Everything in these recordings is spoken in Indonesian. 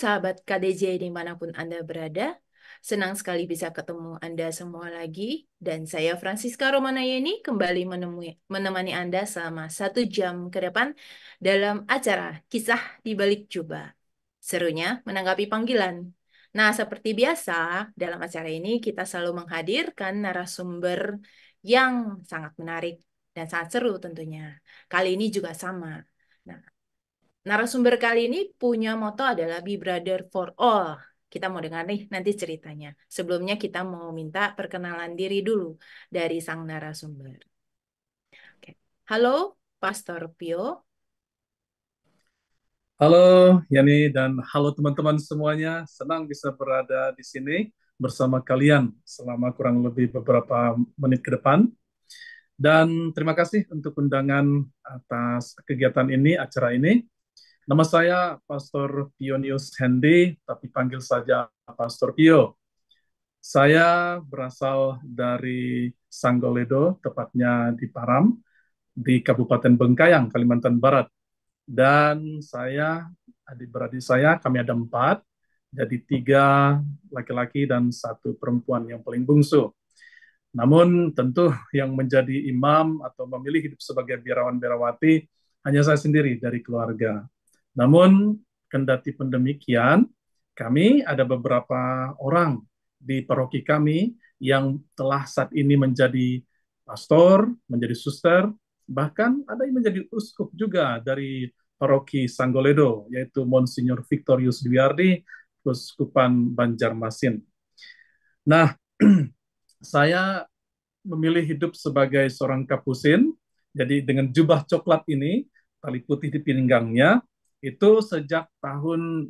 sahabat KDJ dimanapun Anda berada. Senang sekali bisa ketemu Anda semua lagi. Dan saya Francisca Romanayeni kembali menemani Anda selama 1 jam ke depan dalam acara Kisah di Balik Jubah. Serunya menanggapi panggilan. Nah, seperti biasa, dalam acara ini kita selalu menghadirkan narasumber yang sangat menarik dan sangat seru tentunya. Kali ini juga sama. Nah, narasumber kali ini punya moto adalah Be Brother for All. Kita mau dengar nih nanti ceritanya. Sebelumnya kita mau minta perkenalan diri dulu dari sang narasumber. Oke. Halo, Pastor Pio. Halo Yani dan halo teman-teman semuanya. Senang bisa berada di sini bersama kalian selama kurang lebih beberapa menit ke depan. Dan terima kasih untuk undangan atas kegiatan ini, acara ini. Nama saya Pastor Pionius Hendy, tapi panggil saja Pastor Pio. Saya berasal dari Sanggoledo, tepatnya di Param, di Kabupaten Bengkayang, Kalimantan Barat. Dan saya, adik-beradik saya, kami ada 4, jadi 3 laki-laki dan 1 perempuan yang paling bungsu. Namun tentu yang menjadi imam atau memilih hidup sebagai biarawan-biarawati hanya saya sendiri dari keluarga. Namun kendati pun demikian, kami ada beberapa orang di paroki kami yang telah saat ini menjadi pastor, menjadi suster, bahkan ada yang menjadi uskup juga dari paroki Sanggoledo, yaitu Monsinyur Victorius Dwiardi, Uskupan Banjarmasin. Nah, saya memilih hidup sebagai seorang kapusin, jadi dengan jubah coklat ini, tali putih di pinggangnya, itu sejak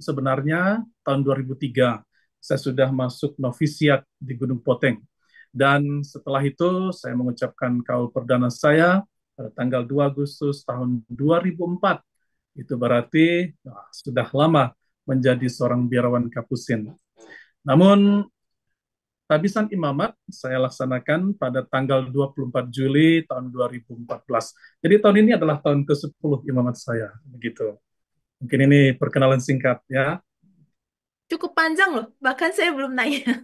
sebenarnya tahun 2003, saya sudah masuk novisiat di Gunung Poteng. Dan setelah itu saya mengucapkan kaul perdana saya pada tanggal 2 Agustus tahun 2004. Itu berarti sudah lama menjadi seorang biarawan kapusin. Namun tabisan imamat saya laksanakan pada tanggal 24 Juli tahun 2014. Jadi tahun ini adalah tahun ke-10 imamat saya. Begitu. Mungkin ini perkenalan singkat ya. Cukup panjang loh, bahkan saya belum nanya.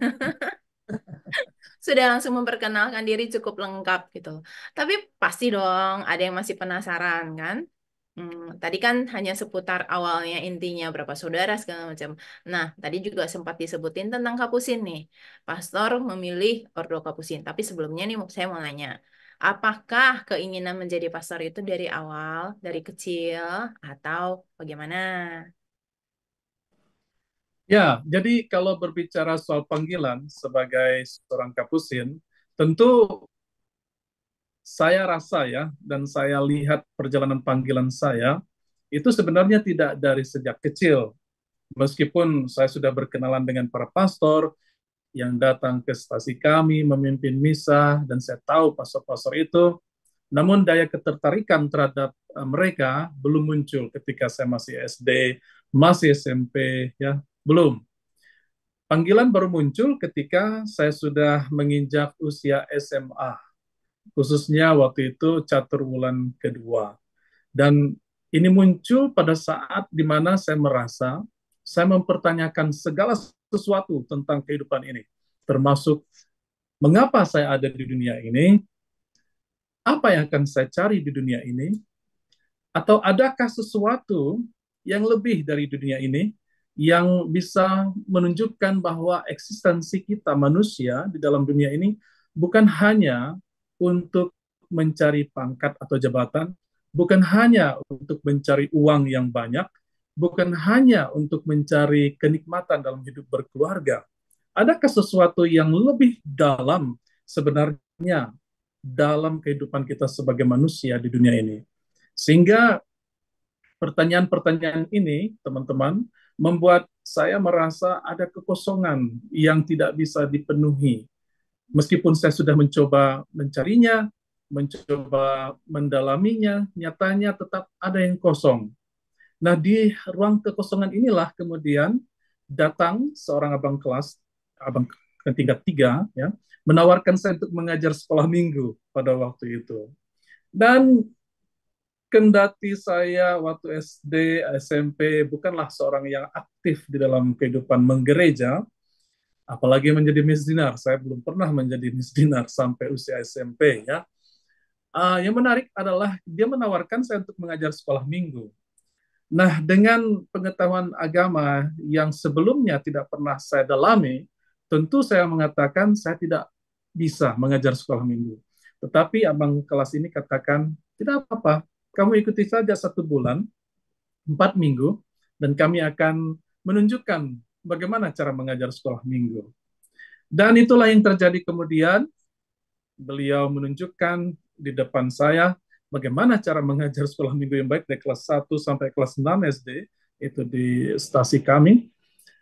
Sudah langsung memperkenalkan diri cukup lengkap gitu. Tapi pasti dong ada yang masih penasaran kan? Tadi kan hanya seputar awalnya intinya berapa saudara segala macam. Nah, tadi juga sempat disebutin tentang Kapusin nih. Pastor memilih Ordo Kapusin. Tapi sebelumnya nih saya mau nanya, apakah keinginan menjadi pastor itu dari awal, dari kecil, atau bagaimana? Ya, jadi kalau berbicara soal panggilan sebagai seorang kapusin, tentu saya rasa ya, dan saya lihat perjalanan panggilan saya, itu sebenarnya tidak dari sejak kecil. Meskipun saya sudah berkenalan dengan para pastor, yang datang ke stasi kami memimpin misa dan saya tahu pastor-pastor itu, namun daya ketertarikan terhadap mereka belum muncul ketika saya masih SD, masih SMP, ya belum. Panggilan baru muncul ketika saya sudah menginjak usia SMA, khususnya waktu itu catur wulan kedua. Dan ini muncul pada saat di mana saya merasa saya mempertanyakan segala sesuatu tentang kehidupan ini, termasuk mengapa saya ada di dunia ini, apa yang akan saya cari di dunia ini, atau adakah sesuatu yang lebih dari dunia ini yang bisa menunjukkan bahwa eksistensi kita manusia di dalam dunia ini bukan hanya untuk mencari pangkat atau jabatan, bukan hanya untuk mencari uang yang banyak, bukan hanya untuk mencari kenikmatan dalam hidup berkeluarga. Adakah sesuatu yang lebih dalam sebenarnya dalam kehidupan kita sebagai manusia di dunia ini? Sehingga pertanyaan-pertanyaan ini, teman-teman, membuat saya merasa ada kekosongan yang tidak bisa dipenuhi. Meskipun saya sudah mencoba mencarinya, mencoba mendalaminya, nyatanya tetap ada yang kosong. Nah, di ruang kekosongan inilah kemudian datang seorang abang kelas, abang tingkat 3, ya, menawarkan saya untuk mengajar sekolah minggu pada waktu itu. Dan kendati saya waktu SD, SMP bukanlah seorang yang aktif di dalam kehidupan menggereja, apalagi menjadi misdinar. Saya belum pernah menjadi misdinar sampai usia SMP ya. Yang menarik adalah dia menawarkan saya untuk mengajar sekolah minggu. Nah, dengan pengetahuan agama yang sebelumnya tidak pernah saya dalami, tentu saya mengatakan saya tidak bisa mengajar sekolah minggu. Tetapi abang kelas ini katakan, tidak apa-apa, kamu ikuti saja 1 bulan, 4 minggu, dan kami akan menunjukkan bagaimana cara mengajar sekolah minggu. Dan itulah yang terjadi kemudian, beliau menunjukkan di depan saya bagaimana cara mengajar sekolah minggu yang baik dari kelas 1 sampai kelas 6 SD, itu di stasi kami.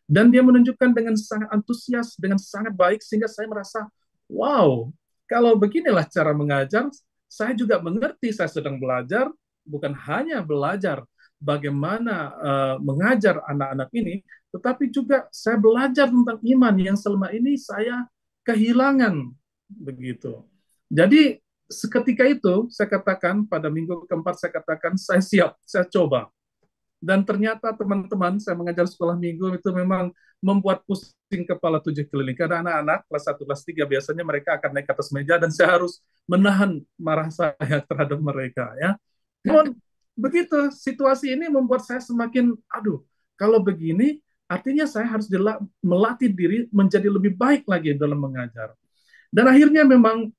Dan dia menunjukkan dengan sangat antusias, dengan sangat baik, sehingga saya merasa, wow, kalau beginilah cara mengajar, saya juga mengerti saya sedang belajar, bukan hanya belajar bagaimana mengajar anak-anak ini, tetapi juga saya belajar tentang iman yang selama ini saya kehilangan begitu. Jadi seketika itu saya katakan pada minggu keempat saya katakan saya siap, saya coba. Dan ternyata teman-teman saya mengajar sekolah minggu itu memang membuat pusing kepala 7 keliling. Karena anak-anak kelas 1, kelas 3 biasanya mereka akan naik ke atas meja dan saya harus menahan marah saya terhadap mereka ya. Namun begitu situasi ini membuat saya semakin aduh, kalau begini artinya saya harus melatih diri menjadi lebih baik lagi dalam mengajar. Dan akhirnya memang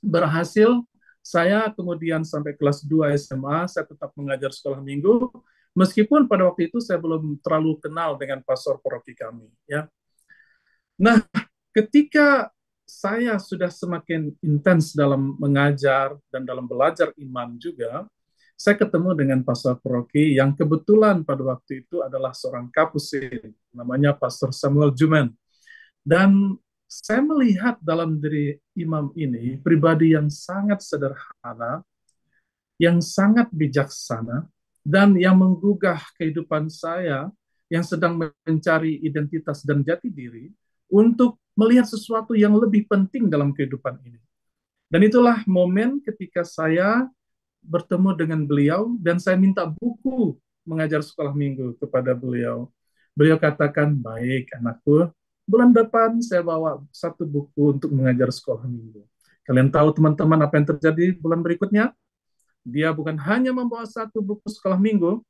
berhasil. Saya kemudian sampai kelas 2 SMA saya tetap mengajar sekolah minggu, meskipun pada waktu itu saya belum terlalu kenal dengan pastor paroki kami ya. Nah, ketika saya sudah semakin intens dalam mengajar dan dalam belajar iman juga, saya ketemu dengan pastor paroki yang kebetulan pada waktu itu adalah seorang kapusin, namanya Pastor Samuel Jumen. Dan saya melihat dalam diri imam ini pribadi yang sangat sederhana, yang sangat bijaksana, dan yang menggugah kehidupan saya yang sedang mencari identitas dan jati diri untuk melihat sesuatu yang lebih penting dalam kehidupan ini. Dan itulah momen ketika saya bertemu dengan beliau dan saya minta buku mengajar sekolah minggu kepada beliau. Beliau katakan, baik anakku, bulan depan saya bawa 1 buku untuk mengajar sekolah minggu. Kalian tahu teman-teman apa yang terjadi bulan berikutnya? Dia bukan hanya membawa 1 buku sekolah minggu,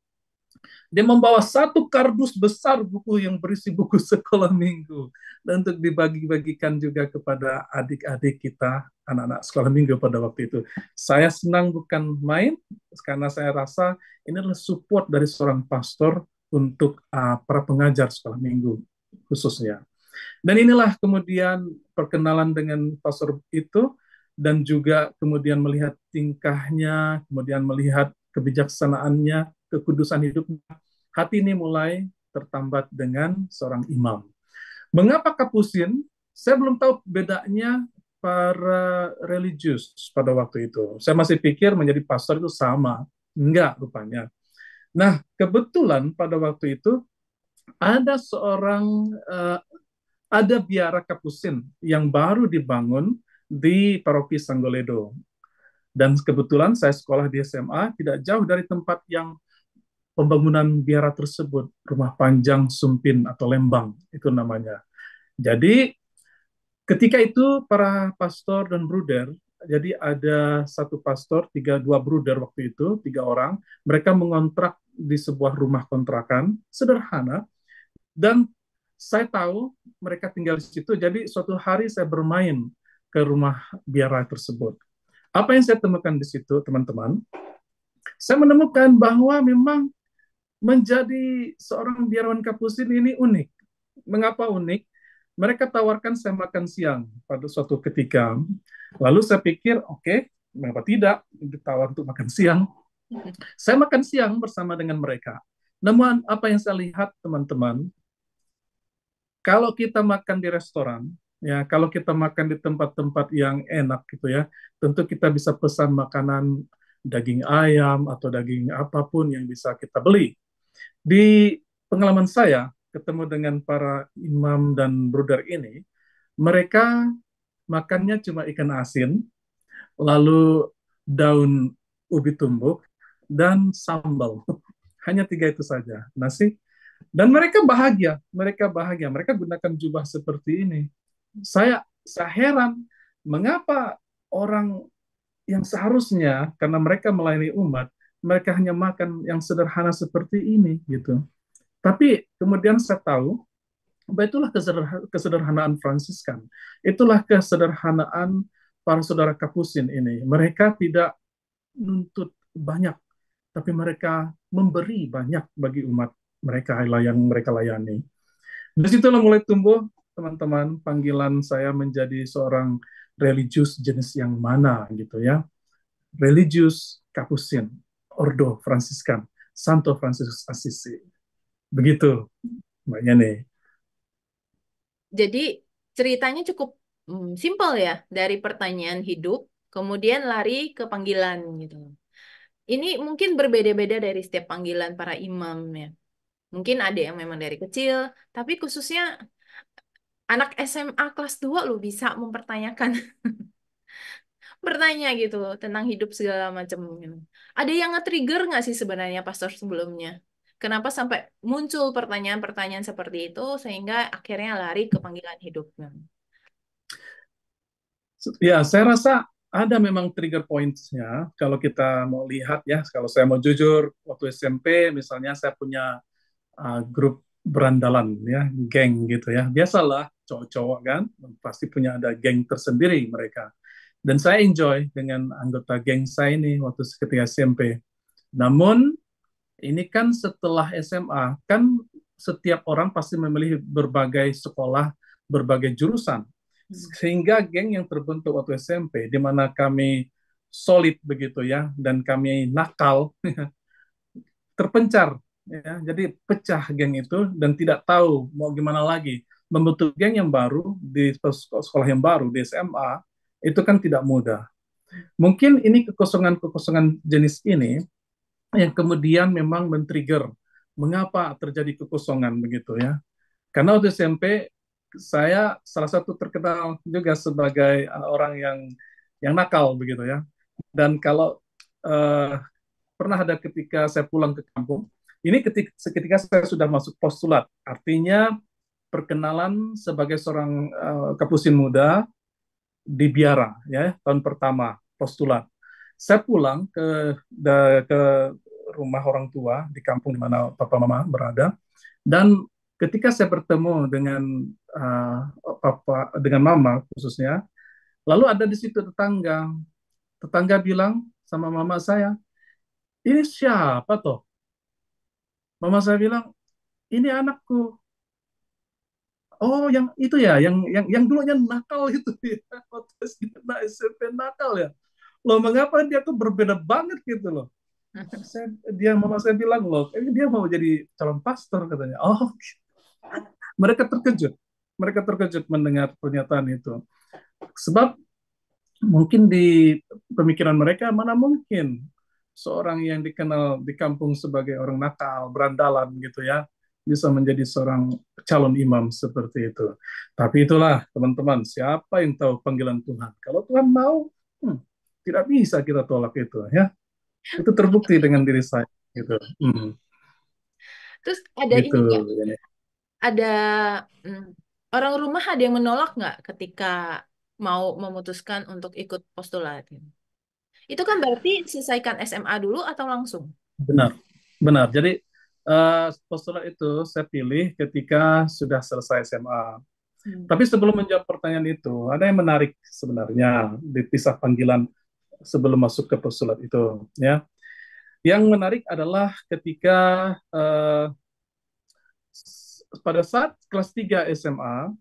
dia membawa 1 kardus besar buku yang berisi buku sekolah minggu. Dan untuk dibagi-bagikan juga kepada adik-adik kita, anak-anak sekolah minggu pada waktu itu. Saya senang bukan main, karena saya rasa ini adalah support dari seorang pastor untuk para pengajar sekolah minggu khususnya. Dan inilah kemudian perkenalan dengan pastor itu, dan juga kemudian melihat tingkahnya, kemudian melihat kebijaksanaannya, kekudusan hidupnya, hati ini mulai tertambat dengan seorang imam. Mengapa kapusin? Saya belum tahu bedanya para religius pada waktu itu. Saya masih pikir menjadi pastor itu sama. Enggak, rupanya. Nah, kebetulan pada waktu itu ada ada biara kapusin yang baru dibangun di paroki Sanggoledo. Dan kebetulan saya sekolah di SMA tidak jauh dari tempat yang pembangunan biara tersebut, Rumah Panjang Sumpin atau Lembang itu namanya. Jadi ketika itu para pastor dan bruder, jadi ada 1 pastor, 2 bruder waktu itu, 3 orang, mereka mengontrak di sebuah rumah kontrakan sederhana, dan saya tahu mereka tinggal di situ. Jadi suatu hari saya bermain ke rumah biara tersebut. Apa yang saya temukan di situ, teman-teman? Saya menemukan bahwa memang menjadi seorang biarawan kapusin ini unik. Mengapa unik? Mereka tawarkan saya makan siang pada suatu ketika. Lalu saya pikir, oke, mengapa tidak ditawar untuk makan siang? Saya makan siang bersama dengan mereka. Namun apa yang saya lihat, teman-teman, kalau kita makan di restoran, ya, kalau kita makan di tempat-tempat yang enak gitu ya, tentu kita bisa pesan makanan daging ayam atau daging apapun yang bisa kita beli. Di pengalaman saya ketemu dengan para imam dan bruder ini, mereka makannya cuma ikan asin, lalu daun ubi tumbuk, dan sambal. Hanya tiga itu saja, nasi. Dan mereka gunakan jubah seperti ini. Saya heran, mengapa orang yang seharusnya, karena mereka melayani umat, mereka hanya makan yang sederhana seperti ini, gitu. Tapi kemudian saya tahu, bahwa itulah kesederhanaan Fransiskan. Itulah kesederhanaan para saudara Kapusin ini. Mereka tidak nuntut banyak, tapi mereka memberi banyak bagi umat mereka yang mereka layani. Di situlah mulai tumbuh, teman-teman, panggilan saya menjadi seorang religius jenis yang mana gitu ya. Religius Kapusin, Ordo Fransiskan, Santo Fransiskus Assisi. Begitu, Mbak Yani. Jadi ceritanya cukup simpel ya, dari pertanyaan hidup, kemudian lari ke panggilan gitu. Ini mungkin berbeda-beda dari setiap panggilan para imam ya. Mungkin ada yang memang dari kecil, tapi khususnya anak SMA kelas 2 loh bisa mempertanyakan bertanya gitu tentang hidup segala macam gitu. Ada yang nge-trigger nggak sih sebenarnya pastor sebelumnya? Kenapa sampai muncul pertanyaan-pertanyaan seperti itu sehingga akhirnya lari ke panggilan hidupnya? Ya, saya rasa ada memang trigger points-nya. Kalau kita mau lihat ya, kalau saya mau jujur, waktu SMP misalnya saya punya grup berandalan ya, geng gitu ya. Biasalah cowok-cowok kan, pasti punya ada geng tersendiri mereka. Dan saya enjoy dengan anggota geng saya ini waktu ketika SMP. Namun ini kan setelah SMA, kan setiap orang pasti memilih berbagai sekolah, berbagai jurusan. Sehingga geng yang terbentuk waktu SMP, di mana kami solid begitu ya, dan kami nakal, terpencar. Ya. Jadi pecah geng itu dan tidak tahu mau gimana lagi. Membentuk geng yang baru di sekolah yang baru, di SMA, itu kan tidak mudah. Mungkin ini kekosongan-kekosongan jenis ini yang kemudian memang men-trigger mengapa terjadi kekosongan begitu ya. Karena waktu SMP saya salah satu terkenal juga sebagai orang yang nakal begitu ya. Dan kalau uh, pernah ada ketika saya pulang ke kampung, ini ketika saya sudah masuk postulat, artinya perkenalan sebagai seorang kapusin muda di Biara ya tahun pertama postulat. Saya pulang ke rumah orang tua di kampung di mana papa mama berada dan ketika saya bertemu uh, dengan mama khususnya, lalu ada di situ tetangga bilang sama mama saya, ini siapa toh? Mama saya bilang, ini anakku. Oh, yang itu ya, yang dulunya nakal itu ya, waktu SMP nakal ya. Loh, mengapa dia tuh berbeda banget gitu loh. Mama saya bilang loh, ini dia mau jadi calon pastor katanya. Oh, mereka terkejut. Mereka terkejut mendengar pernyataan itu. Sebab mungkin di pemikiran mereka mana mungkin seorang yang dikenal di kampung sebagai orang nakal, berandalan gitu ya, bisa menjadi seorang calon imam seperti itu. Tapi itulah teman-teman, siapa yang tahu panggilan Tuhan? Kalau Tuhan mau, tidak bisa kita tolak itu ya. Itu terbukti dengan diri saya gitu. Terus ada Gitu. ini nggak? Ada mm, orang rumah ada yang menolak nggak ketika mau memutuskan untuk ikut postulat? Itu kan berarti selesaikan SMA dulu atau langsung? Benar, benar. Jadi postulat itu saya pilih ketika sudah selesai SMA. Hmm. Tapi sebelum menjawab pertanyaan itu, ada yang menarik sebenarnya di kisah panggilan sebelum masuk ke postulat itu. Ya, yang menarik adalah ketika pada saat kelas 3 SMA,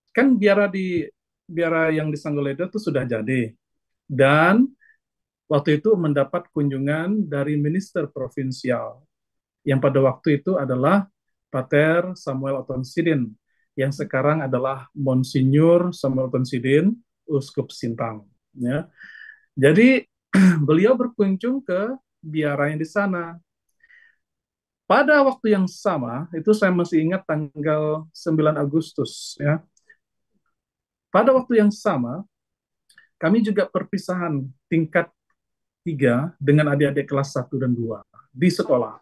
kan biara yang di Sanggoledo itu sudah jadi. Dan waktu itu mendapat kunjungan dari minister provinsial yang pada waktu itu adalah Pater Samuel Oton Sidin yang sekarang adalah Monsinyur Samuel Oton Sidin, Uskup Sintang. Ya. Jadi beliau berkunjung ke biara yang di sana. Pada waktu yang sama, itu saya masih ingat tanggal 9 Agustus. Ya. Pada waktu yang sama, kami juga perpisahan tingkat 3 dengan adik-adik kelas 1 dan 2 di sekolah.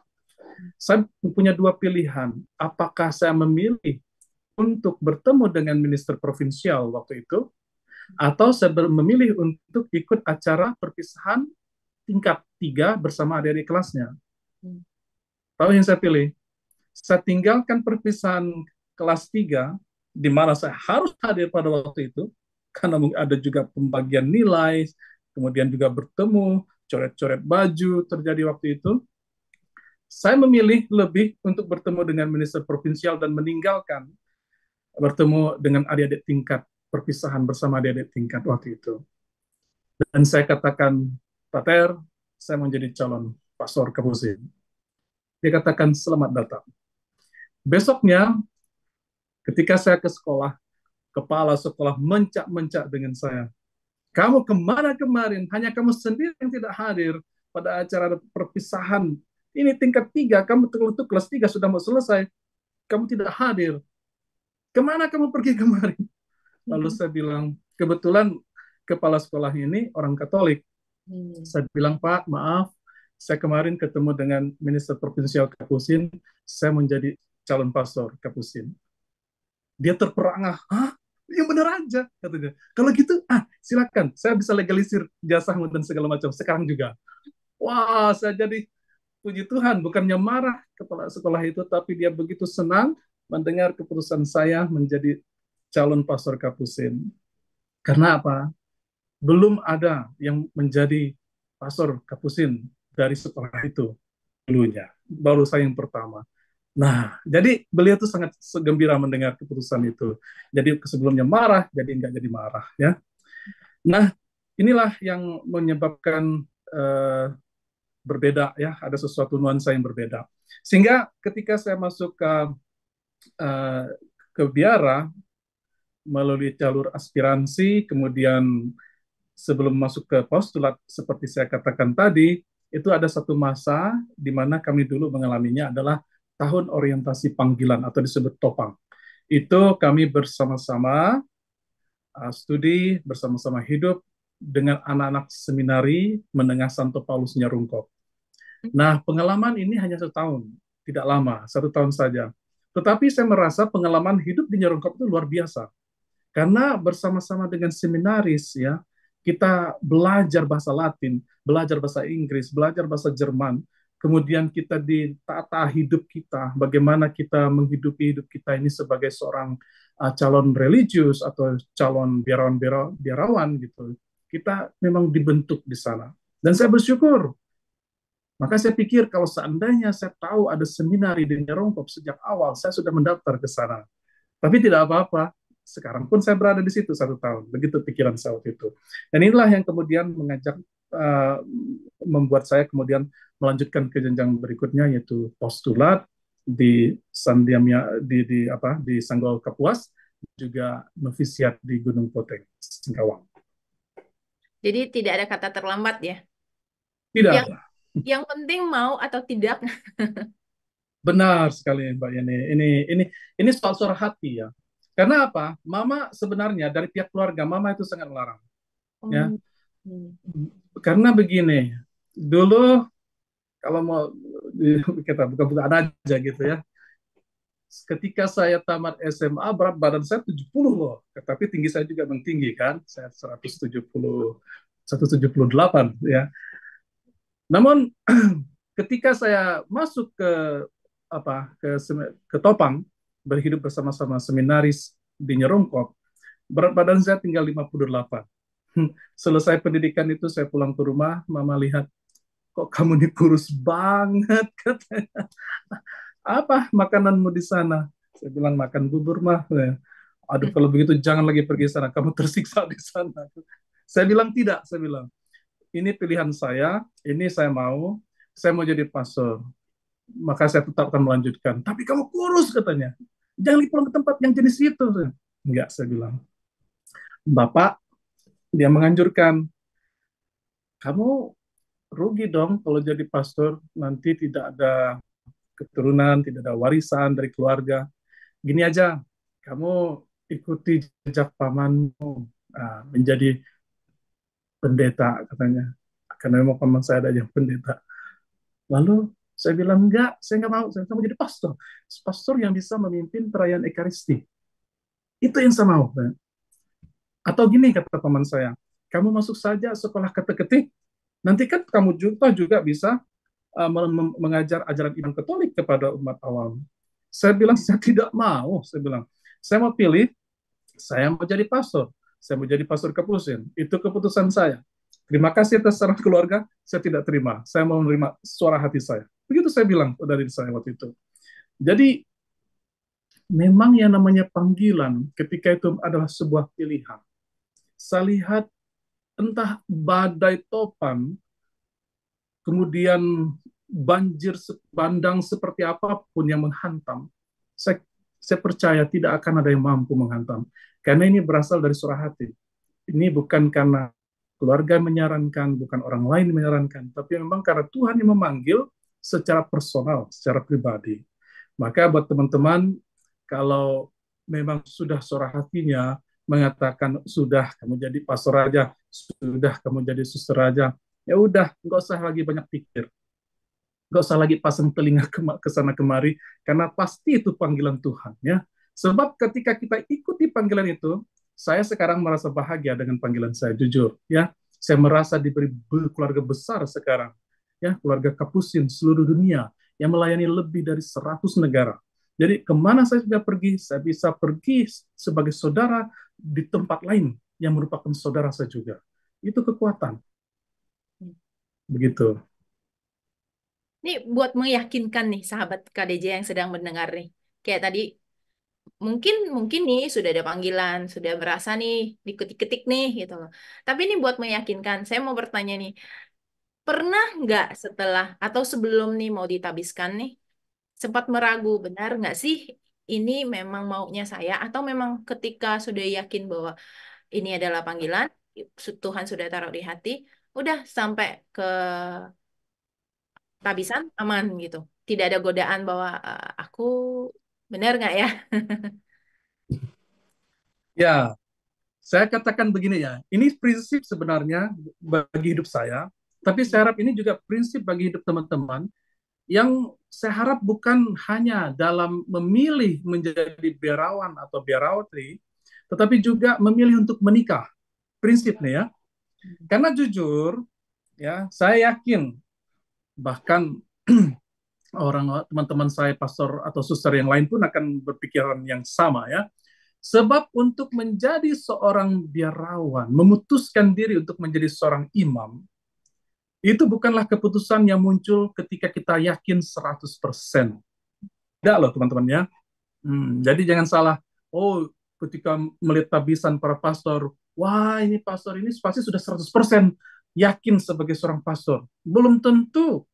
Saya punya dua pilihan. Apakah saya memilih untuk bertemu dengan minister provinsial waktu itu, atau saya memilih untuk ikut acara perpisahan tingkat 3 bersama adik-adik kelasnya. Tahu yang saya pilih? Saya tinggalkan perpisahan kelas 3, di mana saya harus hadir pada waktu itu, karena ada juga pembagian nilai, kemudian juga bertemu, coret-coret baju terjadi waktu itu. Saya memilih lebih untuk bertemu dengan minister provinsial dan meninggalkan bertemu dengan adik-adik tingkat, perpisahan bersama adik-adik tingkat waktu itu. Dan saya katakan, Pak Ter, saya menjadi calon pastor Kapusin. Dia katakan, selamat datang. Besoknya, ketika saya ke sekolah, kepala sekolah mencak-mencak dengan saya. Kamu kemana kemarin? Hanya kamu sendiri yang tidak hadir pada acara perpisahan. Ini tingkat 3, kamu itu kelas 3 sudah mau selesai. Kamu tidak hadir. Kemana kamu pergi kemarin? Lalu saya bilang, kebetulan kepala sekolah ini orang Katolik. Saya bilang, Pak, maaf, saya kemarin ketemu dengan minister provinsial Kapusin, saya menjadi calon pastor Kapusin. Dia terperangah, hah? Ya benar aja, katanya. Kalau gitu, silakan, saya bisa legalisir jasamu dan segala macam, sekarang juga. Wah, saya jadi, puji Tuhan, bukannya marah kepala sekolah itu, tapi dia begitu senang mendengar keputusan saya menjadi calon pastor Kapusin. Karena apa? Belum ada yang menjadi pastor Kapusin dari sekolah itu dulunya. Baru saya yang pertama. Nah, jadi beliau tuh sangat gembira mendengar keputusan itu. Jadi sebelumnya marah, jadi enggak jadi marah ya. Nah, inilah yang menyebabkan berbeda ya, ada sesuatu nuansa yang berbeda. Sehingga ketika saya masuk ke Biara melalui jalur aspiransi, kemudian sebelum masuk ke postulat seperti saya katakan tadi, itu ada satu masa di mana kami dulu mengalaminya adalah tahun orientasi panggilan atau disebut topang. Itu kami bersama-sama studi, bersama-sama hidup dengan anak-anak seminari menengah Santo Paulus Nyarungkop. Nah, pengalaman ini hanya 1 tahun, tidak lama, 1 tahun saja. Tetapi saya merasa pengalaman hidup di Nyarungkop itu luar biasa. Karena bersama-sama dengan seminaris ya, kita belajar bahasa Latin, belajar bahasa Inggris, belajar bahasa Jerman, kemudian kita ditata hidup kita, bagaimana kita menghidupi hidup kita ini sebagai seorang calon religius atau calon biarawan gitu. Kita memang dibentuk di sana. Dan saya bersyukur. Maka saya pikir kalau seandainya saya tahu ada seminari di Nyarongkop sejak awal, saya sudah mendaftar ke sana. Tapi tidak apa-apa, sekarang pun saya berada di situ 1 tahun. Begitu pikiran saya waktu itu. Dan inilah yang kemudian membuat saya kemudian melanjutkan ke jenjang berikutnya, yaitu postulat di Sandiamia di Sanggol Kapuas, juga novisiat di Gunung Poteng, Singkawang. Jadi tidak ada kata terlambat ya. Tidak Yang ada. yang penting mau atau tidak. Benar sekali Mbak Yani. Ini soal suara hati ya. Karena apa? Mama sebenarnya dari pihak keluarga Mama itu sangat melarang. Ya, Hmm. Hmm. karena begini. Dulu kalau mau kita buka-bukaan aja gitu ya. Ketika saya tamat SMA, berat badan saya 70 loh. Tapi tinggi saya juga memang tinggi kan. Saya 178 ya. Namun ketika saya masuk ke Topang, berhidup bersama-sama seminaris di Nyerongkop, berat badan saya tinggal 58. Selesai pendidikan itu saya pulang ke rumah, Mama lihat, kok kamu ini kurus banget, katanya. Apa makananmu di sana? Saya bilang makan bubur mah. Aduh, kalau begitu jangan lagi pergi sana, kamu tersiksa di sana. Saya bilang tidak, saya bilang ini pilihan saya mau jadi pastor, maka saya tetap akan melanjutkan. Tapi kamu kurus, katanya. Jangan pulang ke tempat yang jenis itu. Enggak, saya bilang. Bapak, dia menganjurkan, kamu rugi dong kalau jadi pastor, nanti tidak ada keturunan, tidak ada warisan dari keluarga. Gini aja, kamu ikuti jejak pamanmu, menjadi pendeta, katanya. karena memang paman saya ada yang pendeta. Lalu saya bilang, enggak, saya nggak mau, saya mau jadi pastor. Pastor yang bisa memimpin perayaan Ekaristi. Itu yang saya mau. Atau gini kata paman saya, kamu masuk saja sekolah kata-ketik, nanti kan kamu juga bisa mengajar ajaran iman Katolik kepada umat awam. Saya bilang, saya tidak mau. Saya bilang, saya mau pilih, saya mau jadi pastor. Saya mau jadi pastor Kapusin. Itu keputusan saya. Terima kasih atas saran keluarga, saya tidak terima. Saya mau menerima suara hati saya. Begitu saya bilang dari saya waktu itu. Jadi, memang yang namanya panggilan ketika itu adalah sebuah pilihan. Saya lihat entah badai topan, kemudian banjir bandang seperti apapun yang menghantam, saya, saya percaya tidak akan ada yang mampu menghantam. Karena ini berasal dari surah hati. Ini bukan karena keluarga menyarankan, bukan orang lain menyarankan, tapi memang karena Tuhan yang memanggil secara personal, secara pribadi. Maka buat teman-teman, kalau memang sudah surah hatinya mengatakan, sudah kamu jadi pastor aja, sudah kamu jadi suster aja, ya udah, nggak usah lagi banyak pikir, nggak usah lagi pasang telinga ke sana kemari, karena pasti itu panggilan Tuhan, ya. Sebab ketika kita ikuti panggilan itu, saya sekarang merasa bahagia dengan panggilan saya, jujur, ya. Saya merasa diberi keluarga besar sekarang, ya, keluarga Kapusin seluruh dunia yang melayani lebih dari 100 negara. Jadi kemana saya sudah pergi, saya bisa pergi sebagai saudara di tempat lain yang merupakan saudara saya juga. Itu kekuatan, begitu. Ini buat meyakinkan nih sahabat KDJ yang sedang mendengar nih. Kayak tadi mungkin mungkin nih sudah ada panggilan, sudah merasa nih diketik-ketik nih gitu loh. Tapi ini buat meyakinkan, saya mau bertanya nih, pernah nggak setelah atau sebelum nih mau ditabiskan nih, sempat meragu benar nggak sih ini memang maunya saya atau memang ketika sudah yakin bahwa ini adalah panggilan, Tuhan sudah taruh di hati, udah sampai ke tabisan aman gitu. Tidak ada godaan bahwa aku benar nggak ya? Ya, saya katakan begini ya, ini prinsip sebenarnya bagi hidup saya, tapi saya harap ini juga prinsip bagi hidup teman-teman, yang saya harap bukan hanya dalam memilih menjadi biarawan atau biarawati, tetapi juga memilih untuk menikah. Prinsipnya ya. Karena jujur, ya, saya yakin bahkan orang teman-teman saya pastor atau suster yang lain pun akan berpikiran yang sama ya. Sebab untuk menjadi seorang biarawan, memutuskan diri untuk menjadi seorang imam, itu bukanlah keputusan yang muncul ketika kita yakin 100%. Tidak loh teman-teman ya. Jadi jangan salah, oh ketika melihat tabisan para pastor, wah ini pastor ini pasti sudah 100% yakin sebagai seorang pastor. Belum tentu.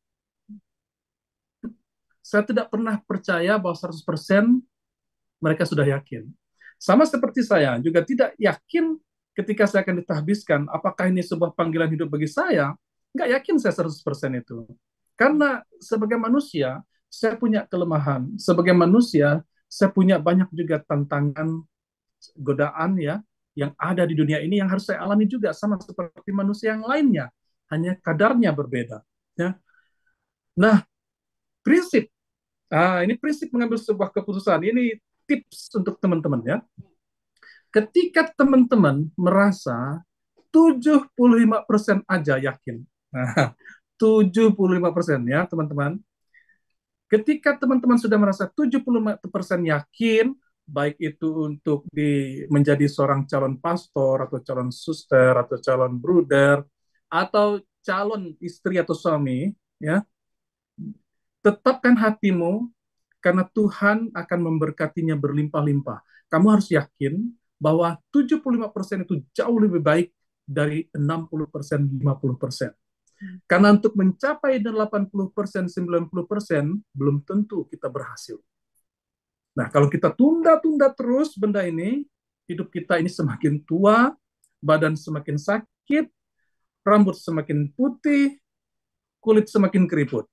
Saya tidak pernah percaya bahwa 100% mereka sudah yakin. Sama seperti saya, juga tidak yakin ketika saya akan ditahbiskan, apakah ini sebuah panggilan hidup bagi saya, nggak yakin saya 100% itu. Karena sebagai manusia, saya punya kelemahan. Sebagai manusia, saya punya banyak juga tantangan, godaan ya, yang ada di dunia ini yang harus saya alami juga, sama seperti manusia yang lainnya. Hanya kadarnya berbeda. Ya. Nah, prinsip, ini prinsip mengambil sebuah keputusan. Ini tips untuk teman-teman ya. Ketika teman-teman merasa 75% aja yakin. Nah, 75% ya teman-teman. Ketika teman-teman sudah merasa 75% yakin, baik itu untuk menjadi seorang calon pastor, atau calon suster, atau calon bruder, atau calon istri atau suami, ya, tetapkan hatimu karena Tuhan akan memberkatinya berlimpah-limpah. Kamu harus yakin bahwa 75% itu jauh lebih baik dari 60%, 50%. Karena untuk mencapai 80%, 90%, belum tentu kita berhasil. Nah, kalau kita tunda-tunda terus benda ini, hidup kita ini semakin tua, badan semakin sakit, rambut semakin putih, kulit semakin keriput.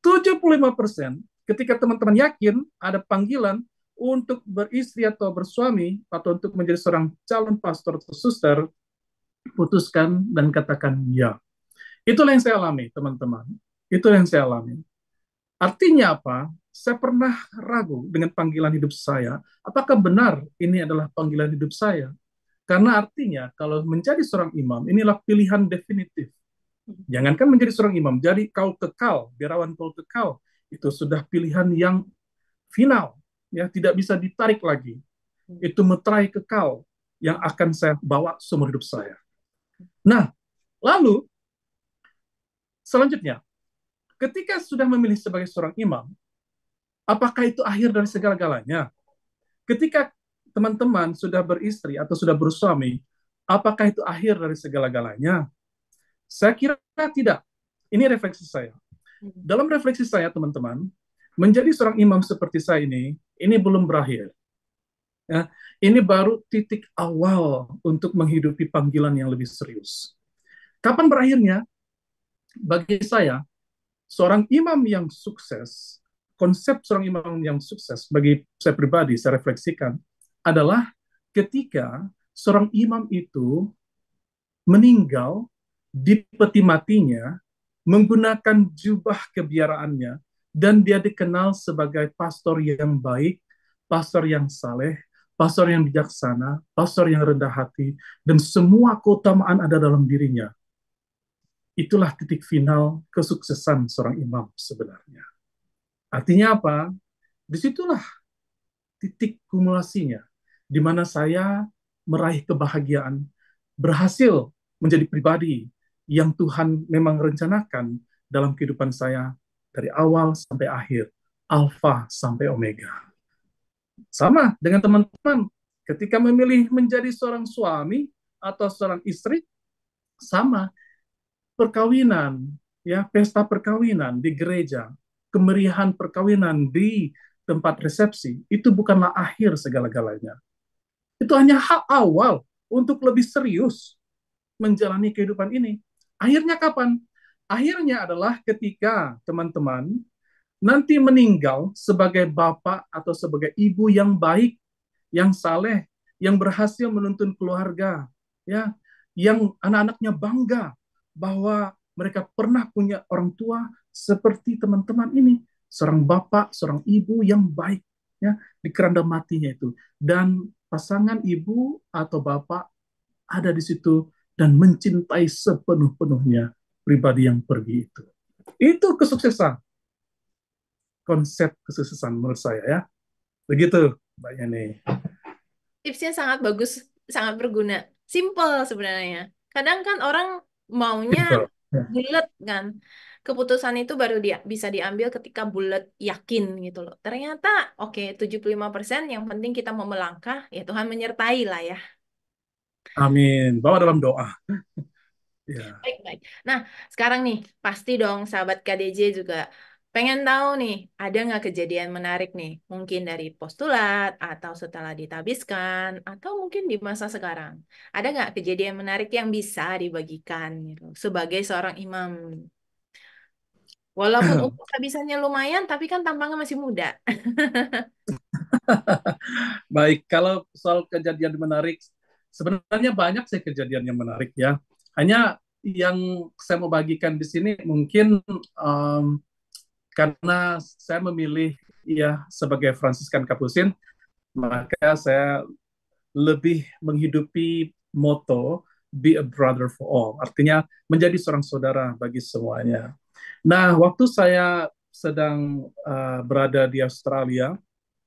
75% ketika teman-teman yakin ada panggilan untuk beristri atau bersuami, atau untuk menjadi seorang calon pastor atau suster, putuskan dan katakan ya. Itulah yang saya alami, teman-teman. Itulah yang saya alami. Artinya apa? Saya pernah ragu dengan panggilan hidup saya. Apakah benar ini adalah panggilan hidup saya? Karena artinya kalau menjadi seorang imam, inilah pilihan definitif. Jangankan menjadi seorang imam, jadi kau kekal, biarawan kau kekal, itu sudah pilihan yang final, ya tidak bisa ditarik lagi. Itu meterai kekal yang akan saya bawa seumur hidup saya. Nah, lalu selanjutnya, ketika sudah memilih sebagai seorang imam, apakah itu akhir dari segala-galanya? Ketika teman-teman sudah beristri atau sudah bersuami, apakah itu akhir dari segala-galanya? Saya kira tidak. Ini refleksi saya. Dalam refleksi saya, teman-teman, menjadi seorang imam seperti saya ini belum berakhir. Ya, ini baru titik awal untuk menghidupi panggilan yang lebih serius. Kapan berakhirnya? Bagi saya, seorang imam yang sukses, konsep seorang imam yang sukses bagi saya pribadi, saya refleksikan, adalah ketika seorang imam itu meninggal di peti matinya menggunakan jubah kebiaraannya dan dia dikenal sebagai pastor yang baik, pastor yang saleh, pastor yang bijaksana, pastor yang rendah hati, dan semua keutamaan ada dalam dirinya. Itulah titik final kesuksesan seorang imam sebenarnya. Artinya apa? Disitulah titik kumulasinya, di mana saya meraih kebahagiaan, berhasil menjadi pribadi yang Tuhan memang rencanakan dalam kehidupan saya dari awal sampai akhir, alfa sampai omega. Sama dengan teman-teman, ketika memilih menjadi seorang suami atau seorang istri, sama perkawinan, ya pesta perkawinan di gereja, kemeriahan perkawinan di tempat resepsi, itu bukanlah akhir segala-galanya. Itu hanya hal awal untuk lebih serius menjalani kehidupan ini. Akhirnya kapan? Akhirnya adalah ketika teman-teman nanti meninggal sebagai bapak atau sebagai ibu yang baik, yang saleh, yang berhasil menuntun keluarga, ya, yang anak-anaknya bangga bahwa mereka pernah punya orang tua seperti teman-teman ini, seorang bapak, seorang ibu yang baik, ya, di keranda matinya itu, dan pasangan ibu atau bapak ada di situ dan mencintai sepenuh-penuhnya pribadi yang pergi itu. Itu kesuksesan, konsep kesuksesan menurut saya ya. Begitu, Mbak Yani. Tipsnya sangat bagus, sangat berguna. Simple sebenarnya. Kadang kan orang maunya Simple. Ya. bulat kan. Keputusan itu baru dia bisa diambil ketika bulat yakin gitu loh. Ternyata oke 75% yang penting kita mau melangkah, ya Tuhan menyertai lah ya. Amin. Bawa dalam doa. Ya. Baik, baik. Nah, sekarang nih, pasti dong sahabat KDJ juga pengen tahu nih, ada nggak kejadian menarik nih? Mungkin dari postulat, atau setelah ditabiskan, atau mungkin di masa sekarang. Ada nggak kejadian menarik yang bisa dibagikan gitu, sebagai seorang imam? Walaupun umur habisannya lumayan, tapi kan tampangnya masih muda. Baik, kalau soal kejadian menarik, sebenarnya banyak sih kejadian yang menarik ya. Hanya yang saya mau bagikan di sini mungkin karena saya memilih ya sebagai Fransiskan Kapusin, maka saya lebih menghidupi moto be a brother for all. Artinya menjadi seorang saudara bagi semuanya. Nah, waktu saya sedang berada di Australia,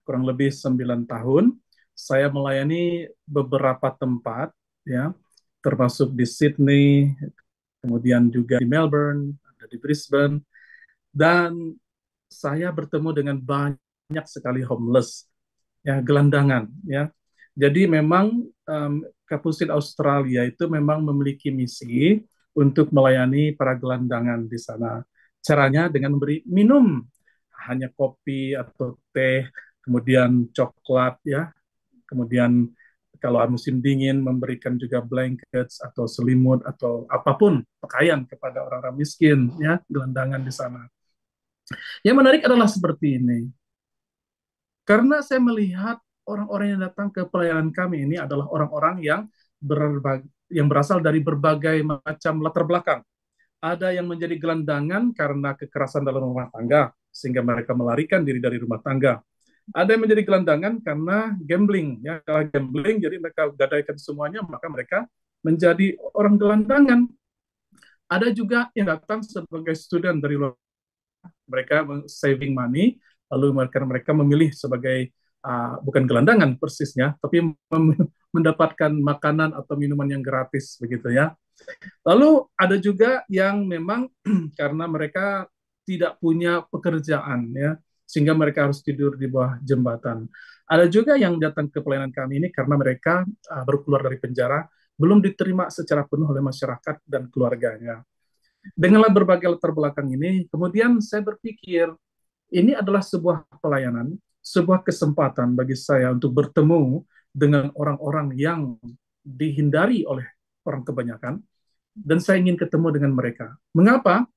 kurang lebih 9 tahun, saya melayani beberapa tempat, ya, termasuk di Sydney, kemudian juga di Melbourne, ada di Brisbane, dan saya bertemu dengan banyak sekali homeless, ya, gelandangan, ya. Jadi memang Kapusin Australia itu memang memiliki misi untuk melayani para gelandangan di sana. Caranya dengan memberi minum hanya kopi atau teh, kemudian coklat, ya, kemudian kalau musim dingin memberikan juga blankets atau selimut atau apapun pakaian kepada orang-orang miskin, ya, gelandangan di sana. Yang menarik adalah seperti ini, karena saya melihat orang-orang yang datang ke pelayanan kami ini adalah orang-orang yang yang berasal dari berbagai macam latar belakang, ada yang menjadi gelandangan karena kekerasan dalam rumah tangga, sehingga mereka melarikan diri dari rumah tangga. Ada yang menjadi gelandangan karena gambling, ya, kalau gambling, jadi mereka gadaikan semuanya, maka mereka menjadi orang gelandangan. Ada juga yang datang sebagai student dari luar, mereka saving money, lalu mereka memilih sebagai bukan gelandangan persisnya, tapi mendapatkan makanan atau minuman yang gratis begitu ya. Lalu ada juga yang memang karena mereka tidak punya pekerjaan ya, sehingga mereka harus tidur di bawah jembatan. Ada juga yang datang ke pelayanan kami ini karena mereka baru keluar dari penjara, belum diterima secara penuh oleh masyarakat dan keluarganya. Denganlah berbagai latar belakang ini, kemudian saya berpikir ini adalah sebuah pelayanan, sebuah kesempatan bagi saya untuk bertemu dengan orang-orang yang dihindari oleh orang kebanyakan, dan saya ingin ketemu dengan mereka. Mengapa?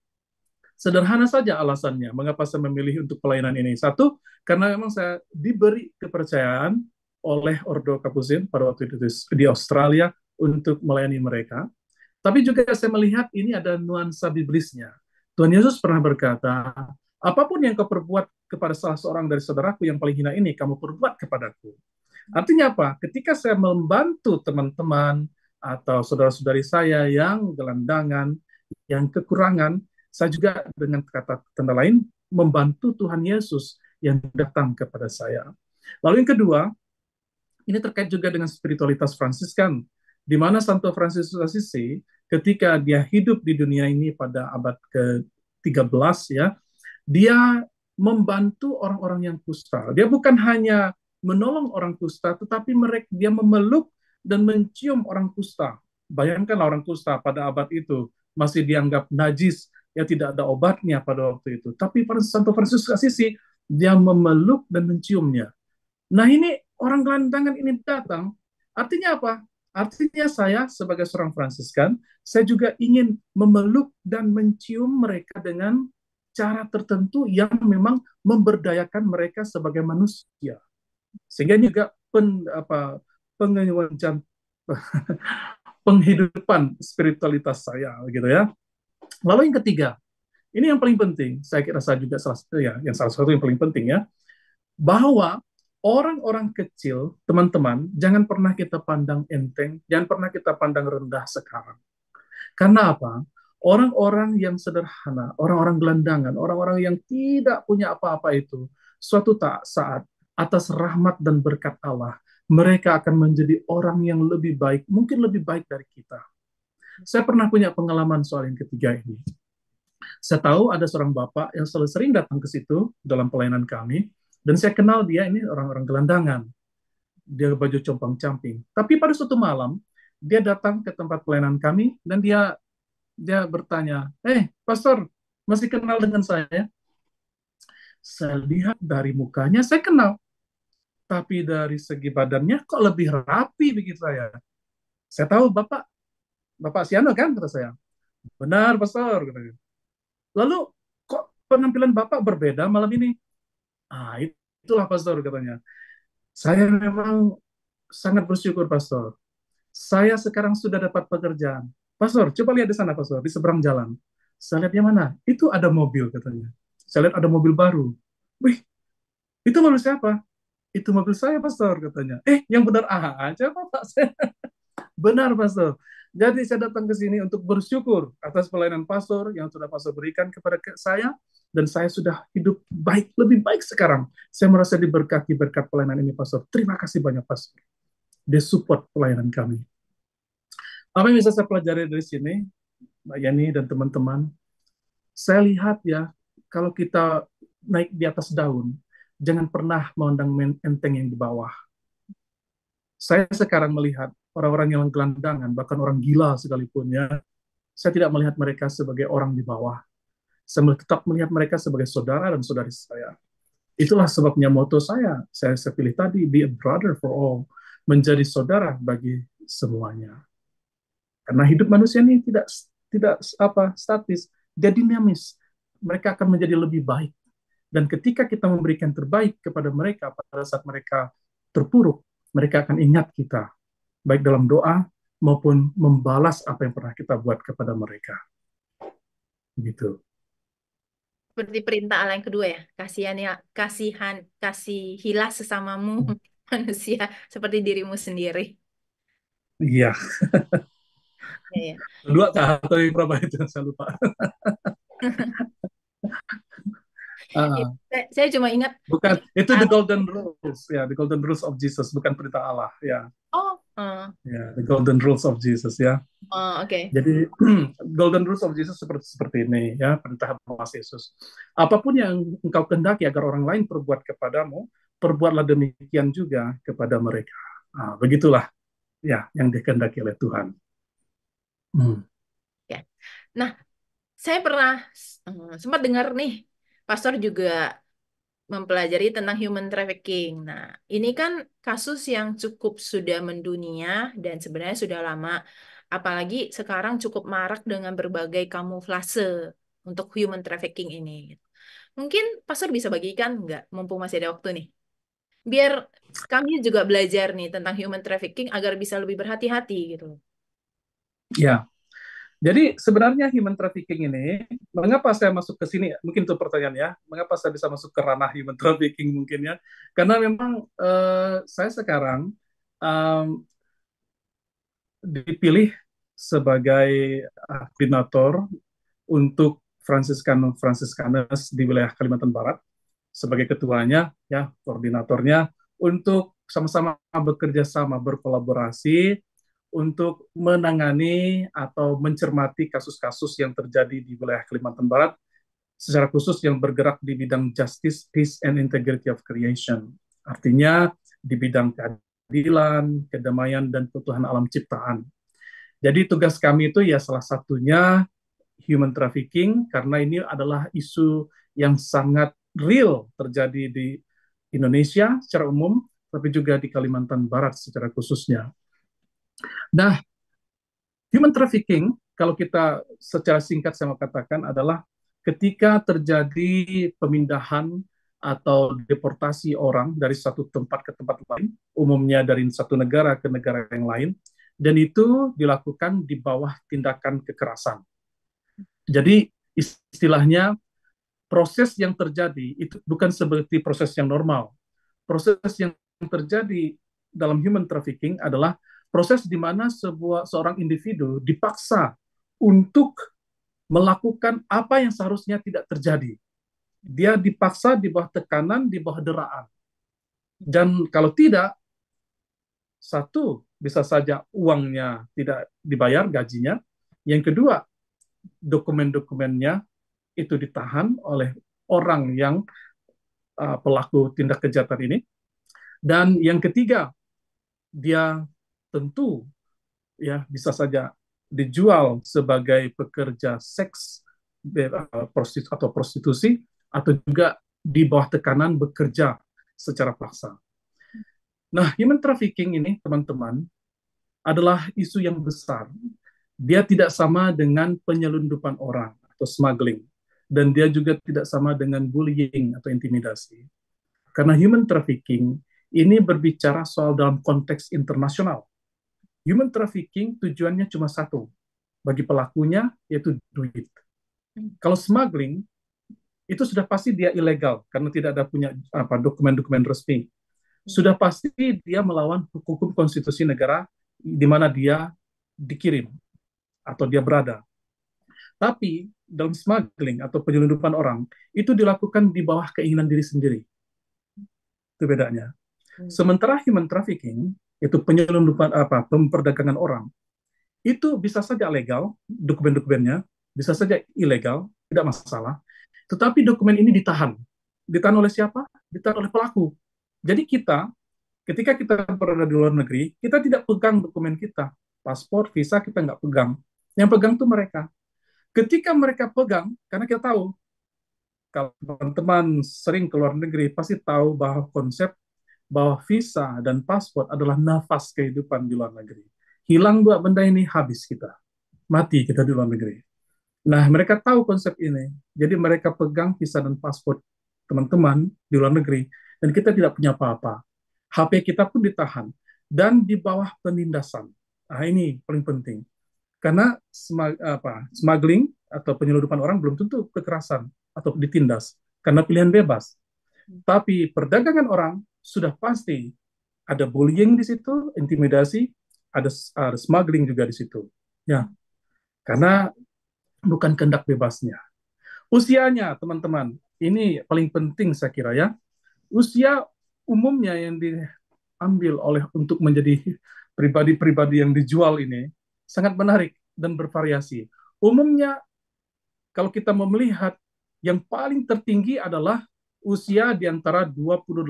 Sederhana saja alasannya, mengapa saya memilih untuk pelayanan ini. Satu, karena memang saya diberi kepercayaan oleh Ordo Kapusin pada waktu itu di Australia untuk melayani mereka. Tapi juga saya melihat ini ada nuansa biblisnya. Tuhan Yesus pernah berkata, apapun yang kau perbuat kepada salah seorang dari saudaraku yang paling hina ini, kamu perbuat kepadaku. Artinya apa? Ketika saya membantu teman-teman atau saudara-saudari saya yang gelandangan, yang kekurangan, saya juga dengan kata tanda lain membantu Tuhan Yesus yang datang kepada saya. Lalu yang kedua, ini terkait juga dengan spiritualitas Fransiskan, di mana Santo Fransiskus Assisi ketika dia hidup di dunia ini pada abad ke-13 ya, dia membantu orang-orang yang kusta. Dia bukan hanya menolong orang kusta, tetapi dia memeluk dan mencium orang kusta. Bayangkanlah orang kusta pada abad itu masih dianggap najis, ya tidak ada obatnya pada waktu itu. Tapi pada Santo Fransiskus Assisi, dia memeluk dan menciumnya. Nah ini orang gelandangan ini datang, artinya apa? Artinya saya sebagai seorang Fransiskan, saya juga ingin memeluk dan mencium mereka dengan cara tertentu yang memang memberdayakan mereka sebagai manusia. Sehingga juga penghidupan spiritualitas saya, gitu ya. Lalu yang ketiga, ini yang paling penting, saya kira saya juga salah satu ya, yang salah satu yang paling penting ya, bahwa orang-orang kecil, teman-teman, jangan pernah kita pandang enteng, jangan pernah kita pandang rendah sekarang. Karena apa? Orang-orang yang sederhana, orang-orang gelandangan, orang-orang yang tidak punya apa-apa itu, suatu saat atas rahmat dan berkat Allah, mereka akan menjadi orang yang lebih baik, mungkin lebih baik dari kita. Saya pernah punya pengalaman soal yang ketiga ini. Saya tahu ada seorang bapak yang selalu sering datang ke situ dalam pelayanan kami, dan saya kenal dia ini orang-orang gelandangan. Dia baju compang-camping. Tapi pada suatu malam, dia datang ke tempat pelayanan kami, dan dia bertanya, pastor, masih kenal dengan saya? Saya lihat dari mukanya, saya kenal. Tapi dari segi badannya, kok lebih rapi begitu saya. Saya tahu, Bapak Siano kan, kata saya. Benar, pastor. Katanya. Lalu, kok penampilan Bapak berbeda malam ini? Itulah pastor, katanya. Saya memang sangat bersyukur, pastor. Saya sekarang sudah dapat pekerjaan. Pastor, coba lihat di sana, pastor, di seberang jalan. Saya lihat yang mana? Itu ada mobil, katanya. Saya lihat ada mobil baru. Wih, itu mobil siapa? Itu mobil saya, pastor, katanya. Yang benar aja, Bapak. Benar, pastor. Jadi saya datang ke sini untuk bersyukur atas pelayanan pastor yang sudah pastor berikan kepada saya, dan saya sudah hidup baik, lebih baik sekarang. Saya merasa diberkati berkat pelayanan ini, pastor. Terima kasih banyak, pastor. Dia support pelayanan kami. Apa yang bisa saya pelajari dari sini, Mbak Yani dan teman-teman? Saya lihat ya, kalau kita naik di atas daun, jangan pernah memandang enteng yang di bawah. Saya sekarang melihat orang-orang yang gelandangan, bahkan orang gila sekalipun ya, saya tidak melihat mereka sebagai orang di bawah. Saya tetap melihat mereka sebagai saudara dan saudari saya. Itulah sebabnya moto saya pilih tadi, be a brother for all, menjadi saudara bagi semuanya. Karena hidup manusia ini tidak statis, dia dinamis. Mereka akan menjadi lebih baik. Dan ketika kita memberikan terbaik kepada mereka pada saat mereka terpuruk, mereka akan ingat kita, baik dalam doa maupun membalas apa yang pernah kita buat kepada mereka. gitu. Seperti perintah Allah yang kedua ya, kasihan ya, kasihilah sesamamu manusia seperti dirimu sendiri. Iya, Ya, ya. kedua atau yang berapa itu saya lupa. Ya, Ah, saya cuma ingat bukan, itu the Allah. golden rules ya, the golden rules of Jesus, bukan perintah Allah ya. Oh, Ya, the golden rules of Jesus ya. oh, oke. Jadi golden rules of Jesus seperti seperti ini ya, perintah Mas Yesus. Apapun yang engkau kehendaki agar orang lain perbuat kepadamu, perbuatlah demikian juga kepada mereka. Nah, begitulah ya yang dikehendaki oleh Tuhan. Hmm. Ya. Nah, saya pernah sempat dengar nih, pastor juga mempelajari tentang human trafficking. Nah, ini kan kasus yang cukup sudah mendunia dan sebenarnya sudah lama. Apalagi sekarang cukup marak dengan berbagai kamuflase untuk human trafficking ini. Mungkin pastor bisa bagikan nggak, mumpung masih ada waktu nih. Biar kami juga belajar nih tentang human trafficking agar bisa lebih berhati-hati gitu. Ya, jadi sebenarnya human trafficking ini, mengapa saya masuk ke sini? Mungkin itu pertanyaan ya, mengapa saya bisa masuk ke ranah human trafficking mungkin ya? Karena memang saya sekarang um, dipilih sebagai koordinator untuk Franciscanus di wilayah Kalimantan Barat sebagai ketuanya, ya koordinatornya untuk sama-sama bekerja sama berkolaborasi untuk menangani atau mencermati kasus-kasus yang terjadi di wilayah Kalimantan Barat, secara khusus yang bergerak di bidang justice, peace, and integrity of creation. Artinya di bidang keadilan, kedamaian, dan keutuhan alam ciptaan. Jadi tugas kami itu ya salah satunya human trafficking, karena ini adalah isu yang sangat real terjadi di Indonesia secara umum, tapi juga di Kalimantan Barat secara khususnya. Nah, human trafficking, kalau kita secara singkat saya mau katakan adalah ketika terjadi pemindahan atau deportasi orang dari satu tempat ke tempat lain, umumnya dari satu negara ke negara yang lain, dan itu dilakukan di bawah tindakan kekerasan. Jadi istilahnya proses yang terjadi itu bukan seperti proses yang normal. Proses yang terjadi dalam human trafficking adalah proses di mana seorang individu dipaksa untuk melakukan apa yang seharusnya tidak terjadi. Dia dipaksa di bawah tekanan, di bawah deraan. Dan kalau tidak, satu, bisa saja uangnya tidak dibayar, gajinya. Yang kedua, dokumen-dokumennya itu ditahan oleh orang yang pelaku tindak kejahatan ini. Dan yang ketiga, dia tentu ya bisa saja dijual sebagai pekerja seks atau prostitusi, atau juga di bawah tekanan bekerja secara paksa. Nah, human trafficking ini, teman-teman, adalah isu yang besar. Dia tidak sama dengan penyelundupan orang atau smuggling. Dan dia juga tidak sama dengan bullying atau intimidasi. Karena human trafficking ini berbicara soal dalam konteks internasional. Human trafficking tujuannya cuma satu, bagi pelakunya yaitu duit. Kalau smuggling itu sudah pasti dia ilegal karena tidak ada punya dokumen-dokumen resmi. Sudah pasti dia melawan hukum konstitusi negara di mana dia dikirim atau dia berada. Tapi dalam smuggling atau penyelundupan orang itu dilakukan di bawah keinginan diri sendiri. Itu bedanya. Sementara human trafficking itu penyelundupan pemperdagangan orang itu bisa saja legal dokumen-dokumennya, bisa saja ilegal, tidak masalah. Tetapi dokumen ini ditahan. Ditahan oleh siapa? Ditahan oleh pelaku. Jadi kita, ketika kita berada di luar negeri, kita tidak pegang dokumen kita. Paspor, visa kita nggak pegang. Yang pegang itu mereka. Ketika mereka pegang, karena kita tahu, kalau teman-teman sering ke luar negeri, pasti tahu bahwa konsep bahwa visa dan paspor adalah nafas kehidupan di luar negeri. Hilang dua benda ini, habis kita. Mati kita di luar negeri. Nah, mereka tahu konsep ini. Jadi mereka pegang visa dan paspor teman-teman di luar negeri. Dan kita tidak punya apa-apa. HP kita pun ditahan. Dan di bawah penindasan. Nah, ini paling penting. Karena smuggling atau penyelundupan orang belum tentu kekerasan atau ditindas karena pilihan bebas. Tapi perdagangan orang sudah pasti ada bullying di situ, intimidasi, ada smuggling juga di situ. Ya, karena bukan kehendak bebasnya. Usianya, teman-teman, ini paling penting saya kira ya. Usia umumnya yang diambil oleh untuk menjadi pribadi-pribadi yang dijual ini sangat menarik dan bervariasi. Umumnya kalau kita mau melihat yang paling tertinggi adalah usia di antara 28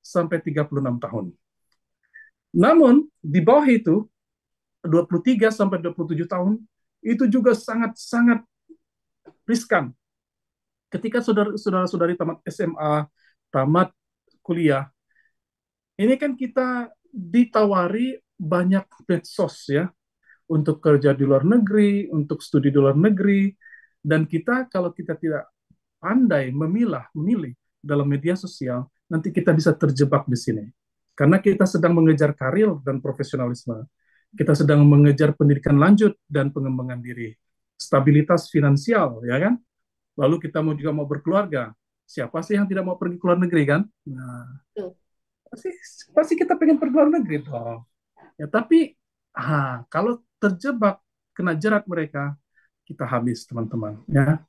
sampai 36 tahun. Namun di bawah itu 23 sampai 27 tahun itu juga sangat-sangat riskan. Ketika saudara-saudari tamat SMA, tamat kuliah, ini kan kita ditawari banyak medsos ya untuk kerja di luar negeri, untuk studi di luar negeri, dan kita kalau kita tidak pandai memilih dalam media sosial, nanti kita bisa terjebak di sini. Karena kita sedang mengejar karir dan profesionalisme. Kita sedang mengejar pendidikan lanjut dan pengembangan diri. Stabilitas finansial, ya kan? Lalu kita juga mau berkeluarga. Siapa sih yang tidak mau pergi ke luar negeri, kan? Nah, pasti, pasti kita pengen pergi ke luar negeri dong. Ya, tapi kalau terjebak kena jerat mereka, kita habis, teman-teman. Ya,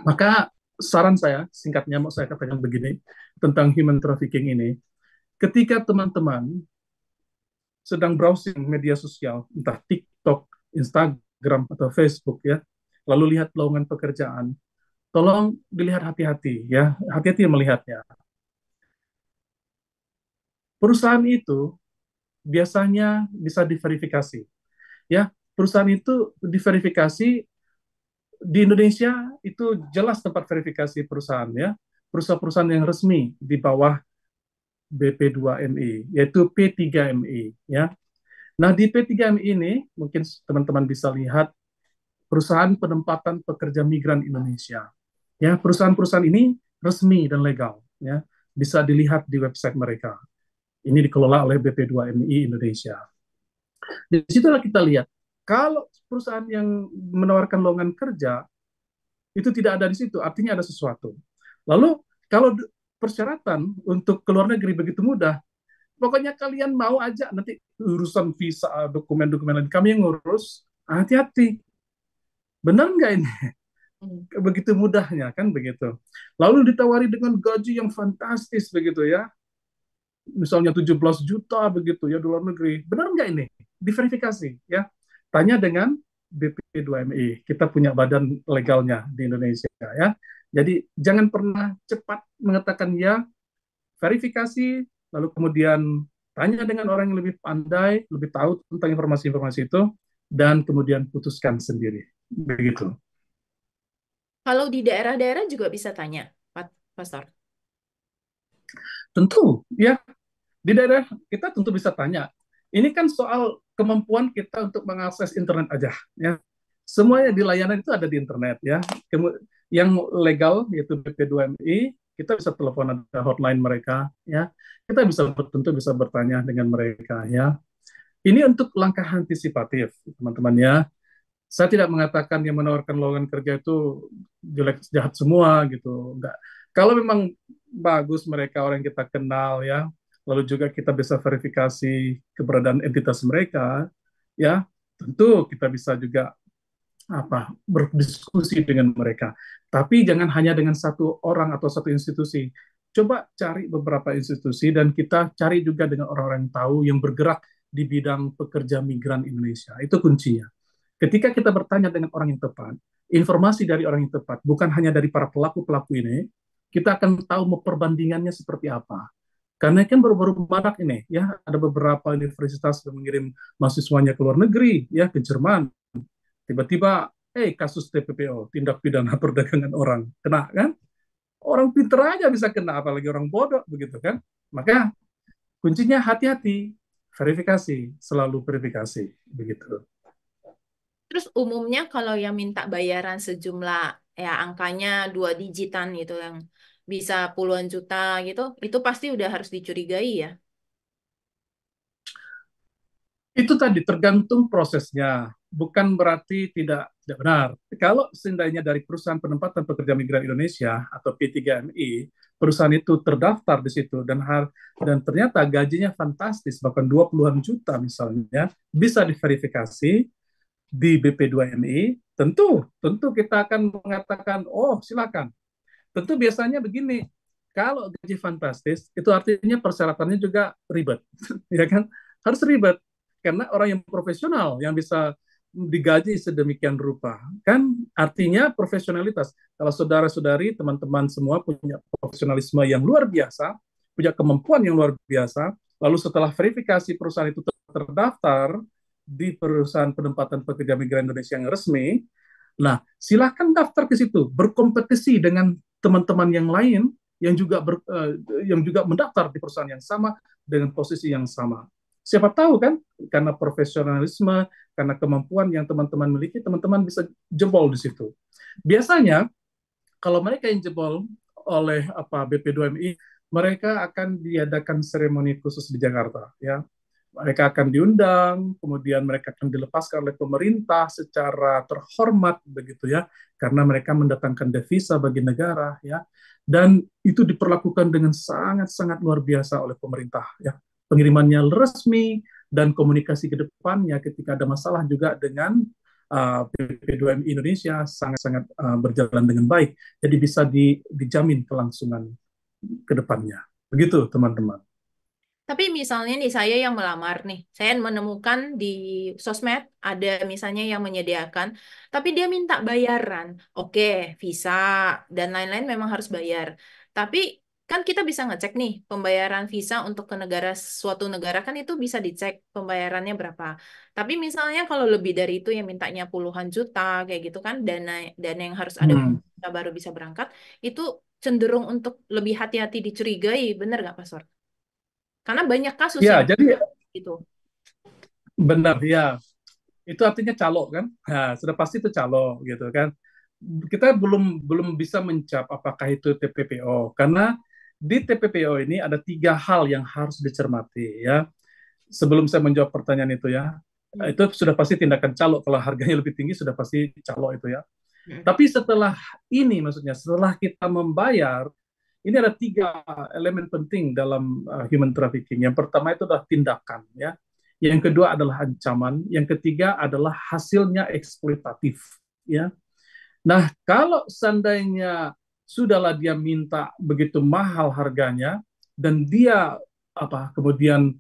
maka saran saya, singkatnya mau saya katakan begini, tentang human trafficking ini, ketika teman-teman sedang browsing media sosial, entah TikTok, Instagram, atau Facebook, ya, lalu lihat lowongan pekerjaan, tolong dilihat hati-hati, ya, hati-hati melihatnya. Perusahaan itu biasanya bisa diverifikasi, ya, perusahaan itu diverifikasi di Indonesia itu jelas tempat verifikasi perusahaan, ya, perusahaan-perusahaan yang resmi di bawah BP2MI, yaitu P3MI, ya. Nah, di P3MI ini mungkin teman-teman bisa lihat perusahaan penempatan pekerja migran Indonesia. Ya, perusahaan-perusahaan ini resmi dan legal, ya. Bisa dilihat di website mereka. Ini dikelola oleh BP2MI Indonesia. Di situlah kita lihat kalau perusahaan yang menawarkan lowongan kerja itu tidak ada di situ, artinya ada sesuatu. Lalu kalau persyaratan untuk ke luar negeri begitu mudah, pokoknya kalian mau aja, nanti urusan visa, dokumen-dokumen lain kami yang ngurus, hati-hati. Benar nggak ini? Begitu mudahnya kan begitu. Lalu ditawari dengan gaji yang fantastis begitu ya. Misalnya 17 juta begitu ya di luar negeri. Benar nggak ini? Diverifikasi ya. Tanya dengan BP2MI. Kita punya badan legalnya di Indonesia ya. Jadi jangan pernah cepat mengatakan ya, verifikasi, lalu kemudian tanya dengan orang yang lebih pandai, lebih tahu tentang informasi-informasi itu, dan kemudian putuskan sendiri. Begitu. Kalau di daerah-daerah juga bisa tanya, Pastor. Tentu, ya, di daerah kita tentu bisa tanya. Ini kan soal kemampuan kita untuk mengakses internet aja, ya. Semuanya di layanan itu ada di internet, ya. Yang legal yaitu BP2MI, kita bisa telepon, ada hotline mereka, ya. Kita bisa tentu bisa bertanya dengan mereka, ya. Ini untuk langkah antisipatif, teman-teman, ya. Saya tidak mengatakan yang menawarkan lowongan kerja itu jelek jahat semua gitu, enggak. Kalau memang bagus mereka orang yang kita kenal, ya, lalu juga kita bisa verifikasi keberadaan entitas mereka, ya, tentu kita bisa juga berdiskusi dengan mereka. Tapi jangan hanya dengan satu orang atau satu institusi. Coba cari beberapa institusi dan kita cari juga dengan orang-orang yang tahu yang bergerak di bidang pekerja migran Indonesia. Itu kuncinya. Ketika kita bertanya dengan orang yang tepat, informasi dari orang yang tepat, bukan hanya dari para pelaku-pelaku ini, kita akan tahu perbandingannya seperti apa. Karena kan baru-baru marak ini, ya, ada beberapa universitas yang mengirim mahasiswanya ke luar negeri, ya, ke Jerman. Tiba-tiba, kasus TPPO, tindak pidana perdagangan orang, kena kan? Orang pinter aja bisa kena, apalagi orang bodoh, begitu kan? Maka kuncinya hati-hati, verifikasi, selalu verifikasi, begitu. Terus umumnya kalau yang minta bayaran sejumlah ya angkanya 2 digitan gitu yang bisa puluhan juta gitu, itu pasti udah harus dicurigai ya. Itu tadi tergantung prosesnya. bukan berarti tidak benar. Kalau seandainya dari perusahaan penempatan pekerja migran Indonesia atau P3MI, perusahaan itu terdaftar di situ dan ternyata gajinya fantastis, bahkan 20-an juta misalnya, bisa diverifikasi di BP2MI, tentu tentu kita akan mengatakan, oh silakan. Tentu biasanya begini, kalau gaji fantastis, itu artinya persyaratannya juga ribet, ya kan? Harus ribet, karena orang yang profesional yang bisa digaji sedemikian rupa, kan artinya profesionalitas. Kalau saudara-saudari, teman-teman semua punya profesionalisme yang luar biasa, punya kemampuan yang luar biasa, lalu setelah verifikasi perusahaan itu terdaftar di perusahaan penempatan pekerja migran Indonesia yang resmi, nah silakan daftar ke situ, berkompetisi dengan teman-teman yang lain yang juga mendaftar di perusahaan yang sama dengan posisi yang sama. Siapa tahu kan, karena profesionalisme, karena kemampuan yang teman-teman miliki, teman-teman bisa jebol di situ. Biasanya kalau mereka yang jebol oleh BP2MI, mereka akan diadakan seremoni khusus di Jakarta, ya. Mereka akan diundang, kemudian mereka akan dilepaskan oleh pemerintah secara terhormat begitu ya, karena mereka mendatangkan devisa bagi negara ya, dan itu diperlakukan dengan sangat-sangat luar biasa oleh pemerintah ya. Pengirimannya resmi dan komunikasi ke depannya ketika ada masalah juga dengan BP2MI Indonesia sangat-sangat berjalan dengan baik. Jadi bisa dijamin kelangsungan ke depannya. Begitu teman-teman. Tapi misalnya nih saya yang melamar nih, saya menemukan di sosmed ada misalnya yang menyediakan, tapi dia minta bayaran. Oke, visa dan lain-lain memang harus bayar. Tapi kan kita bisa ngecek nih pembayaran visa untuk ke negara suatu negara kan itu bisa dicek pembayarannya berapa. Tapi misalnya kalau lebih dari itu yang mintanya puluhan juta kayak gitu kan dana yang harus ada Hmm. kita baru bisa berangkat itu cenderung untuk lebih hati-hati dicurigai, bener nggak Pastor? Karena banyak kasus Ya, yang jadi itu. benar ya. Itu artinya calo kan? Nah, sudah pasti itu calo gitu kan. Kita belum belum bisa mencap apakah itu TPPO karena di TPPO ini ada tiga hal yang harus dicermati ya. Sebelum saya menjawab pertanyaan itu ya, Hmm. itu sudah pasti tindakan calo. Kalau harganya lebih tinggi sudah pasti calo itu ya. Hmm. Tapi setelah ini maksudnya setelah kita membayar, ini ada tiga elemen penting dalam human trafficking. Yang pertama itu adalah tindakan, ya. Yang kedua adalah ancaman. Yang ketiga adalah hasilnya eksploitatif, ya. Nah, kalau seandainya sudahlah dia minta begitu mahal harganya dan dia kemudian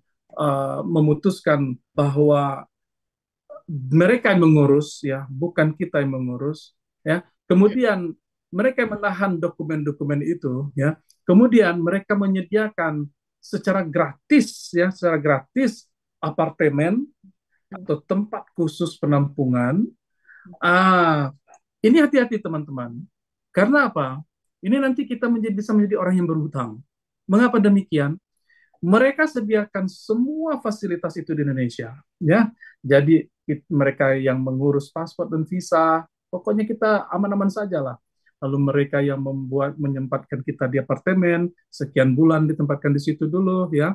memutuskan bahwa mereka yang mengurus ya, bukan kita yang mengurus ya. Kemudian mereka menahan dokumen-dokumen itu ya. Kemudian mereka menyediakan secara gratis apartemen atau tempat khusus penampungan. Ah, ini hati-hati teman-teman. Karena apa? Ini nanti kita bisa menjadi orang yang berhutang. Mengapa demikian? Mereka sediakan semua fasilitas itu di Indonesia, ya. Jadi mereka yang mengurus paspor dan visa, pokoknya kita aman-aman saja lah. Lalu mereka yang menyempatkan kita di apartemen, sekian bulan ditempatkan di situ dulu, ya.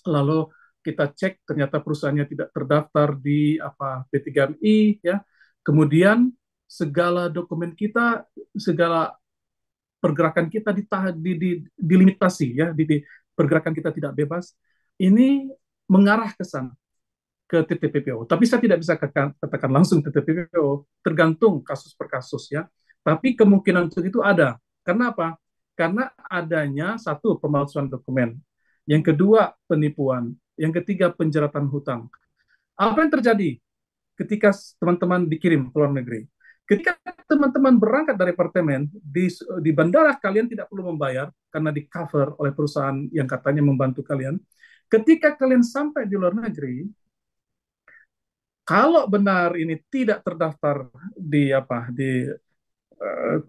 Lalu kita cek ternyata perusahaannya tidak terdaftar di P3MI, ya. Kemudian segala dokumen kita, segala pergerakan kita dilimitasi ya, pergerakan kita tidak bebas. Ini mengarah ke sana ke TTPPO. Tapi saya tidak bisa katakan langsung TTPPO, tergantung kasus per kasus ya. Tapi kemungkinan untuk itu ada. Karena apa? Karena adanya satu pemalsuan dokumen, yang kedua penipuan, yang ketiga penjeratan hutang. Apa yang terjadi ketika teman-teman dikirim ke luar negeri? Ketika teman-teman berangkat dari apartemen di bandara, kalian tidak perlu membayar karena di cover oleh perusahaan yang katanya membantu kalian. Ketika kalian sampai di luar negeri, kalau benar ini tidak terdaftar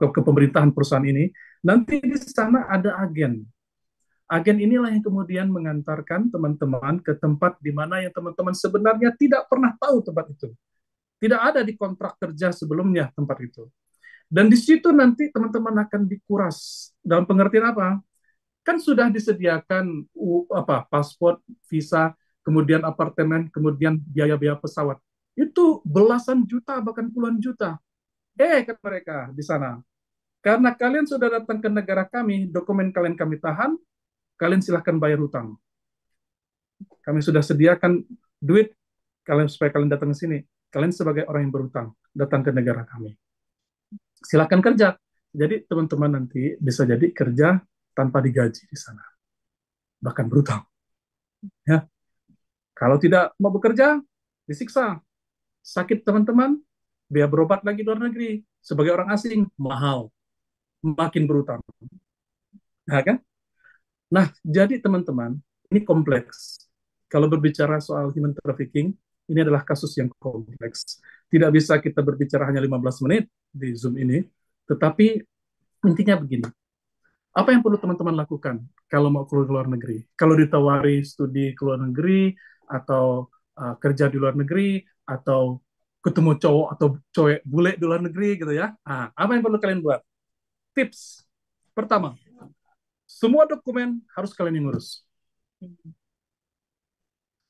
ke pemerintahan perusahaan ini, nanti di sana ada agen. Agen inilah yang kemudian mengantarkan teman-teman ke tempat di mana yang teman-teman sebenarnya tidak pernah tahu tempat itu. Tidak ada di kontrak kerja sebelumnya tempat itu. Dan di situ nanti teman-teman akan dikuras. Dalam pengertian apa? Kan sudah disediakan paspor, visa, kemudian apartemen, kemudian biaya-biaya pesawat. Itu belasan juta, bahkan puluhan juta. Kata mereka di sana, karena kalian sudah datang ke negara kami, dokumen kalian kami tahan, kalian silahkan bayar hutang. Kami sudah sediakan duit kalian supaya kalian datang ke sini. Kalian sebagai orang yang berhutang, datang ke negara kami. Silahkan kerja. Jadi teman-teman nanti bisa jadi kerja tanpa digaji di sana, bahkan berhutang. Ya, kalau tidak mau bekerja, disiksa. Sakit teman-teman, biaya berobat lagi di luar negeri. Sebagai orang asing, mahal. Makin berhutang. Nah, kan? Nah, jadi teman-teman, ini kompleks. Kalau berbicara soal human trafficking, ini adalah kasus yang kompleks. Tidak bisa kita berbicara hanya 15 menit di Zoom ini, tetapi intinya begini. Apa yang perlu teman-teman lakukan kalau mau keluar luar negeri? Kalau ditawari studi ke luar negeri, atau kerja di luar negeri, atau ketemu cowok atau cewek bule di luar negeri gitu ya. Apa yang perlu kalian buat? Tips. Pertama, semua dokumen harus kalian yang ngurus.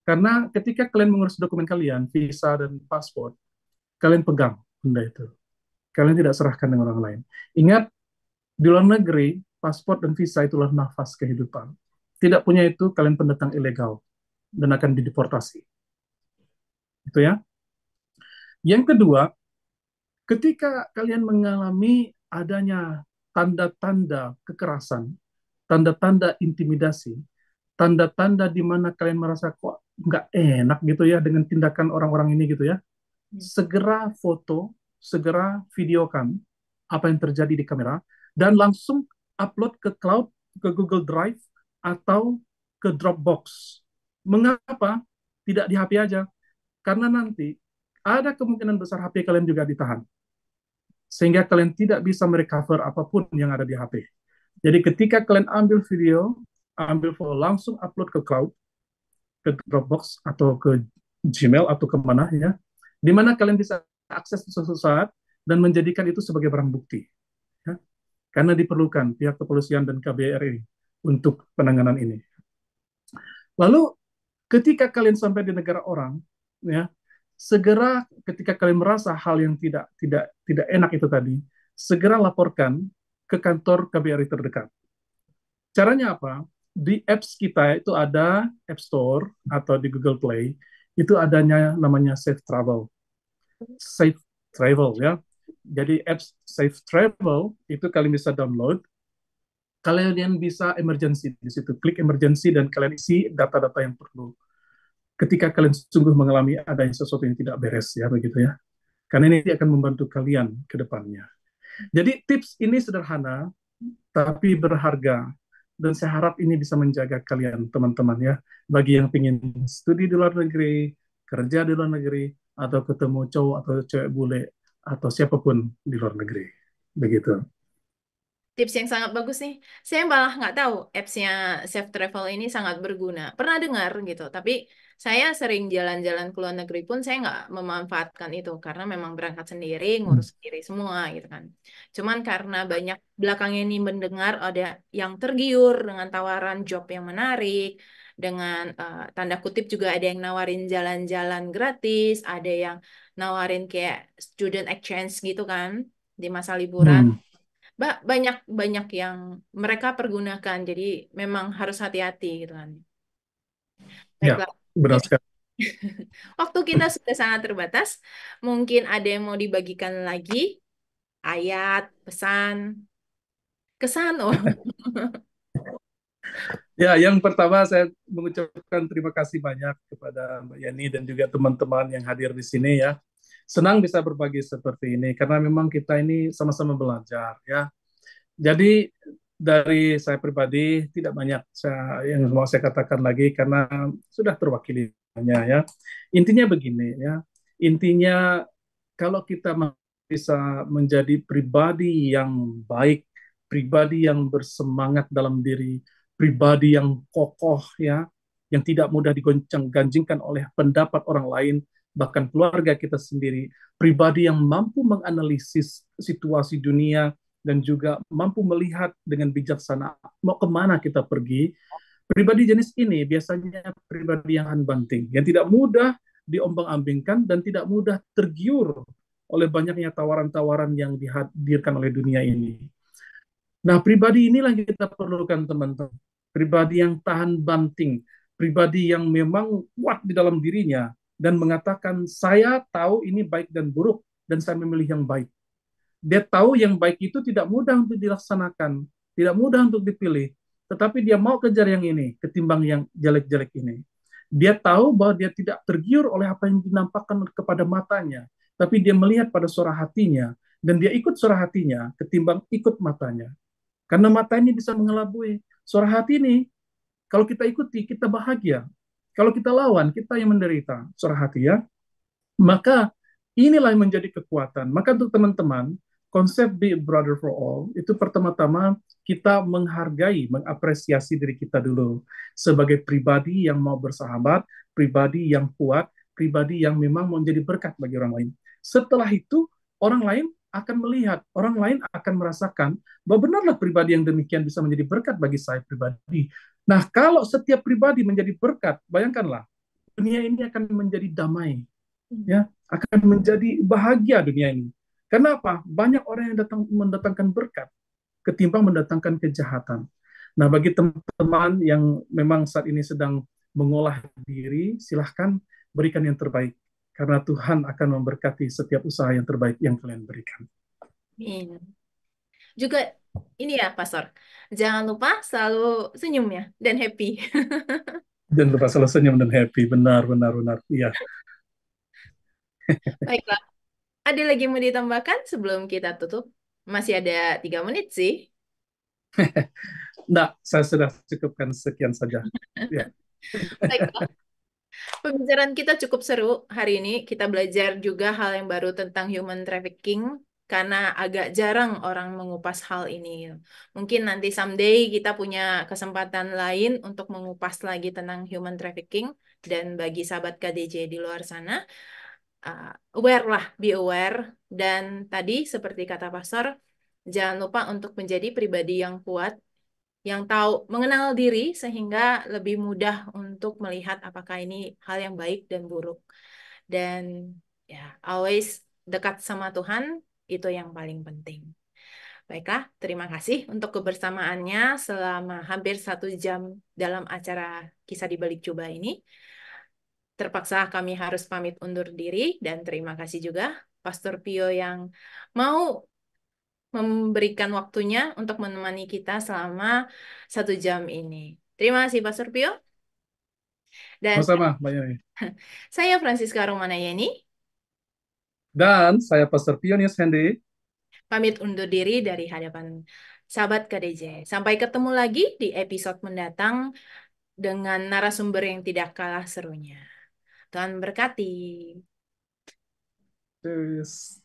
Karena ketika kalian mengurus dokumen kalian, visa dan paspor, kalian pegang benda itu. Kalian tidak serahkan dengan orang lain. Ingat, di luar negeri, paspor dan visa itulah nafas kehidupan. Tidak punya itu, kalian pendatang ilegal dan akan dideportasi. Itu ya. Yang kedua, ketika kalian mengalami adanya tanda-tanda kekerasan, tanda-tanda intimidasi, tanda-tanda di mana kalian merasa kok nggak enak gitu ya dengan tindakan orang-orang ini gitu ya, segera foto, segera videokan apa yang terjadi di kamera, dan langsung upload ke cloud, ke Google Drive, atau ke Dropbox. Mengapa tidak di HP aja? Karena nanti ada kemungkinan besar HP kalian juga ditahan. Sehingga kalian tidak bisa merecover apapun yang ada di HP. Jadi ketika kalian ambil video, ambil foto, langsung upload ke cloud, ke Dropbox, atau ke Gmail, atau kemana ya, di mana kalian bisa akses suatu saat dan menjadikan itu sebagai barang bukti. Ya. Karena diperlukan pihak kepolisian dan KBRI untuk penanganan ini. Lalu ketika kalian sampai di negara orang, ya, segera ketika kalian merasa hal yang tidak enak itu tadi, segera laporkan ke kantor KBRI terdekat. Caranya apa? Di apps kita itu ada App Store atau di Google Play, itu adanya namanya Safe Travel. Safe Travel ya. Jadi apps Safe Travel itu kalian bisa download. Kalian bisa emergency di situ. Klik emergency dan kalian isi data-data yang perlu. Ketika kalian sungguh mengalami ada sesuatu yang tidak beres ya begitu ya. Karena ini akan membantu kalian ke depannya. Jadi tips ini sederhana tapi berharga, dan saya harap ini bisa menjaga kalian teman-teman ya, bagi yang ingin studi di luar negeri, kerja di luar negeri, atau ketemu cowok atau cewek bule atau siapapun di luar negeri begitu. Tips yang sangat bagus nih. Saya malah nggak tahu apps-nya Safe Travel ini sangat berguna. Pernah dengar gitu, tapi saya sering jalan-jalan ke luar negeri pun saya nggak memanfaatkan itu karena memang berangkat sendiri, ngurus sendiri semua gitu kan. Cuman karena banyak belakang ini mendengar ada yang tergiur dengan tawaran job yang menarik, dengan tanda kutip juga ada yang nawarin jalan-jalan gratis, ada yang nawarin kayak student exchange gitu kan di masa liburan. Hmm, Banyak banyak yang mereka pergunakan, jadi memang harus hati-hati gitu kan. ya, Baiklah, benar mungkin sekali. waktu kita sudah sangat terbatas. Mungkin ada yang mau dibagikan lagi, ayat, pesan, kesan. Oh, Ya, yang pertama saya mengucapkan terima kasih banyak kepada Mbak Yani dan juga teman-teman yang hadir di sini ya. Senang bisa berbagi seperti ini karena memang kita ini sama-sama belajar ya. Jadi dari saya pribadi tidak banyak yang mau saya katakan lagi karena sudah terwakilinya ya. Intinya begini ya. Intinya kalau kita bisa menjadi pribadi yang baik, pribadi yang bersemangat dalam diri, pribadi yang kokoh ya, yang tidak mudah digoncang-ganjingkan oleh pendapat orang lain, bahkan keluarga kita sendiri, pribadi yang mampu menganalisis situasi dunia dan juga mampu melihat dengan bijaksana mau kemana kita pergi. Pribadi jenis ini biasanya pribadi yang unbanting, yang tidak mudah diombang-ambingkan, dan tidak mudah tergiur oleh banyaknya tawaran-tawaran yang dihadirkan oleh dunia ini. Nah, pribadi inilah yang kita perlukan, teman-teman. Pribadi yang tahan banting, pribadi yang memang kuat di dalam dirinya dan mengatakan, saya tahu ini baik dan buruk, dan saya memilih yang baik. Dia tahu yang baik itu tidak mudah untuk dilaksanakan, tidak mudah untuk dipilih, tetapi dia mau kejar yang ini ketimbang yang jelek-jelek ini. Dia tahu bahwa dia tidak tergiur oleh apa yang dinampakkan kepada matanya, tapi dia melihat pada suara hatinya, dan dia ikut suara hatinya ketimbang ikut matanya. Karena mata ini bisa mengelabui. Suara hati ini, kalau kita ikuti, kita bahagia. Kalau kita lawan, kita yang menderita. Suara hati ya. Maka inilah yang menjadi kekuatan. Maka untuk teman-teman, konsep Be a Brother for All, itu pertama-tama kita menghargai, mengapresiasi diri kita dulu. Sebagai pribadi yang mau bersahabat, pribadi yang kuat, pribadi yang memang mau menjadi berkat bagi orang lain. Setelah itu, orang lain akan melihat, orang lain akan merasakan bahwa benarlah pribadi yang demikian bisa menjadi berkat bagi saya pribadi. Nah, kalau setiap pribadi menjadi berkat, bayangkanlah, dunia ini akan menjadi damai, ya, akan menjadi bahagia dunia ini. Karena apa? Banyak orang yang mendatangkan berkat ketimbang mendatangkan kejahatan. Nah, bagi teman-teman yang memang saat ini sedang mengolah diri, silahkan berikan yang terbaik. Karena Tuhan akan memberkati setiap usaha yang terbaik yang kalian berikan. Amin. Juga ini ya, Pastor. Jangan lupa selalu senyum ya dan happy. Dan lupa selalu senyum dan happy. Benar, benar, benar. Iya. Baiklah. Ada lagi yang mau ditambahkan sebelum kita tutup? Masih ada 3 menit sih. Nah, saya sudah cukupkan sekian saja. Ya. Baiklah. Pembicaraan kita cukup seru hari ini. Kita belajar juga hal yang baru tentang human trafficking karena agak jarang orang mengupas hal ini. Mungkin nanti someday kita punya kesempatan lain untuk mengupas lagi tentang human trafficking. Dan bagi sahabat KDJ di luar sana, aware lah, be aware. Dan tadi seperti kata Pastor, jangan lupa untuk menjadi pribadi yang kuat, yang tahu mengenal diri sehingga lebih mudah untuk melihat apakah ini hal yang baik dan buruk. Dan ya, always dekat sama Tuhan, itu yang paling penting. Baiklah, terima kasih untuk kebersamaannya selama hampir 1 jam dalam acara Kisah di Balik Coba ini. Terpaksa kami harus pamit undur diri dan terima kasih juga Pastor Pio yang mau memberikan waktunya untuk menemani kita selama 1 jam ini. Terima kasih Pastor Pio. Dan Sama-sama, Mbak Yani. saya Francisca Romana Yeni, Dan saya Pastor Pionius Hendy. pamit undur diri dari hadapan sahabat KDJ. Sampai ketemu lagi di episode mendatang dengan narasumber yang tidak kalah serunya. Tuhan berkati. Terus.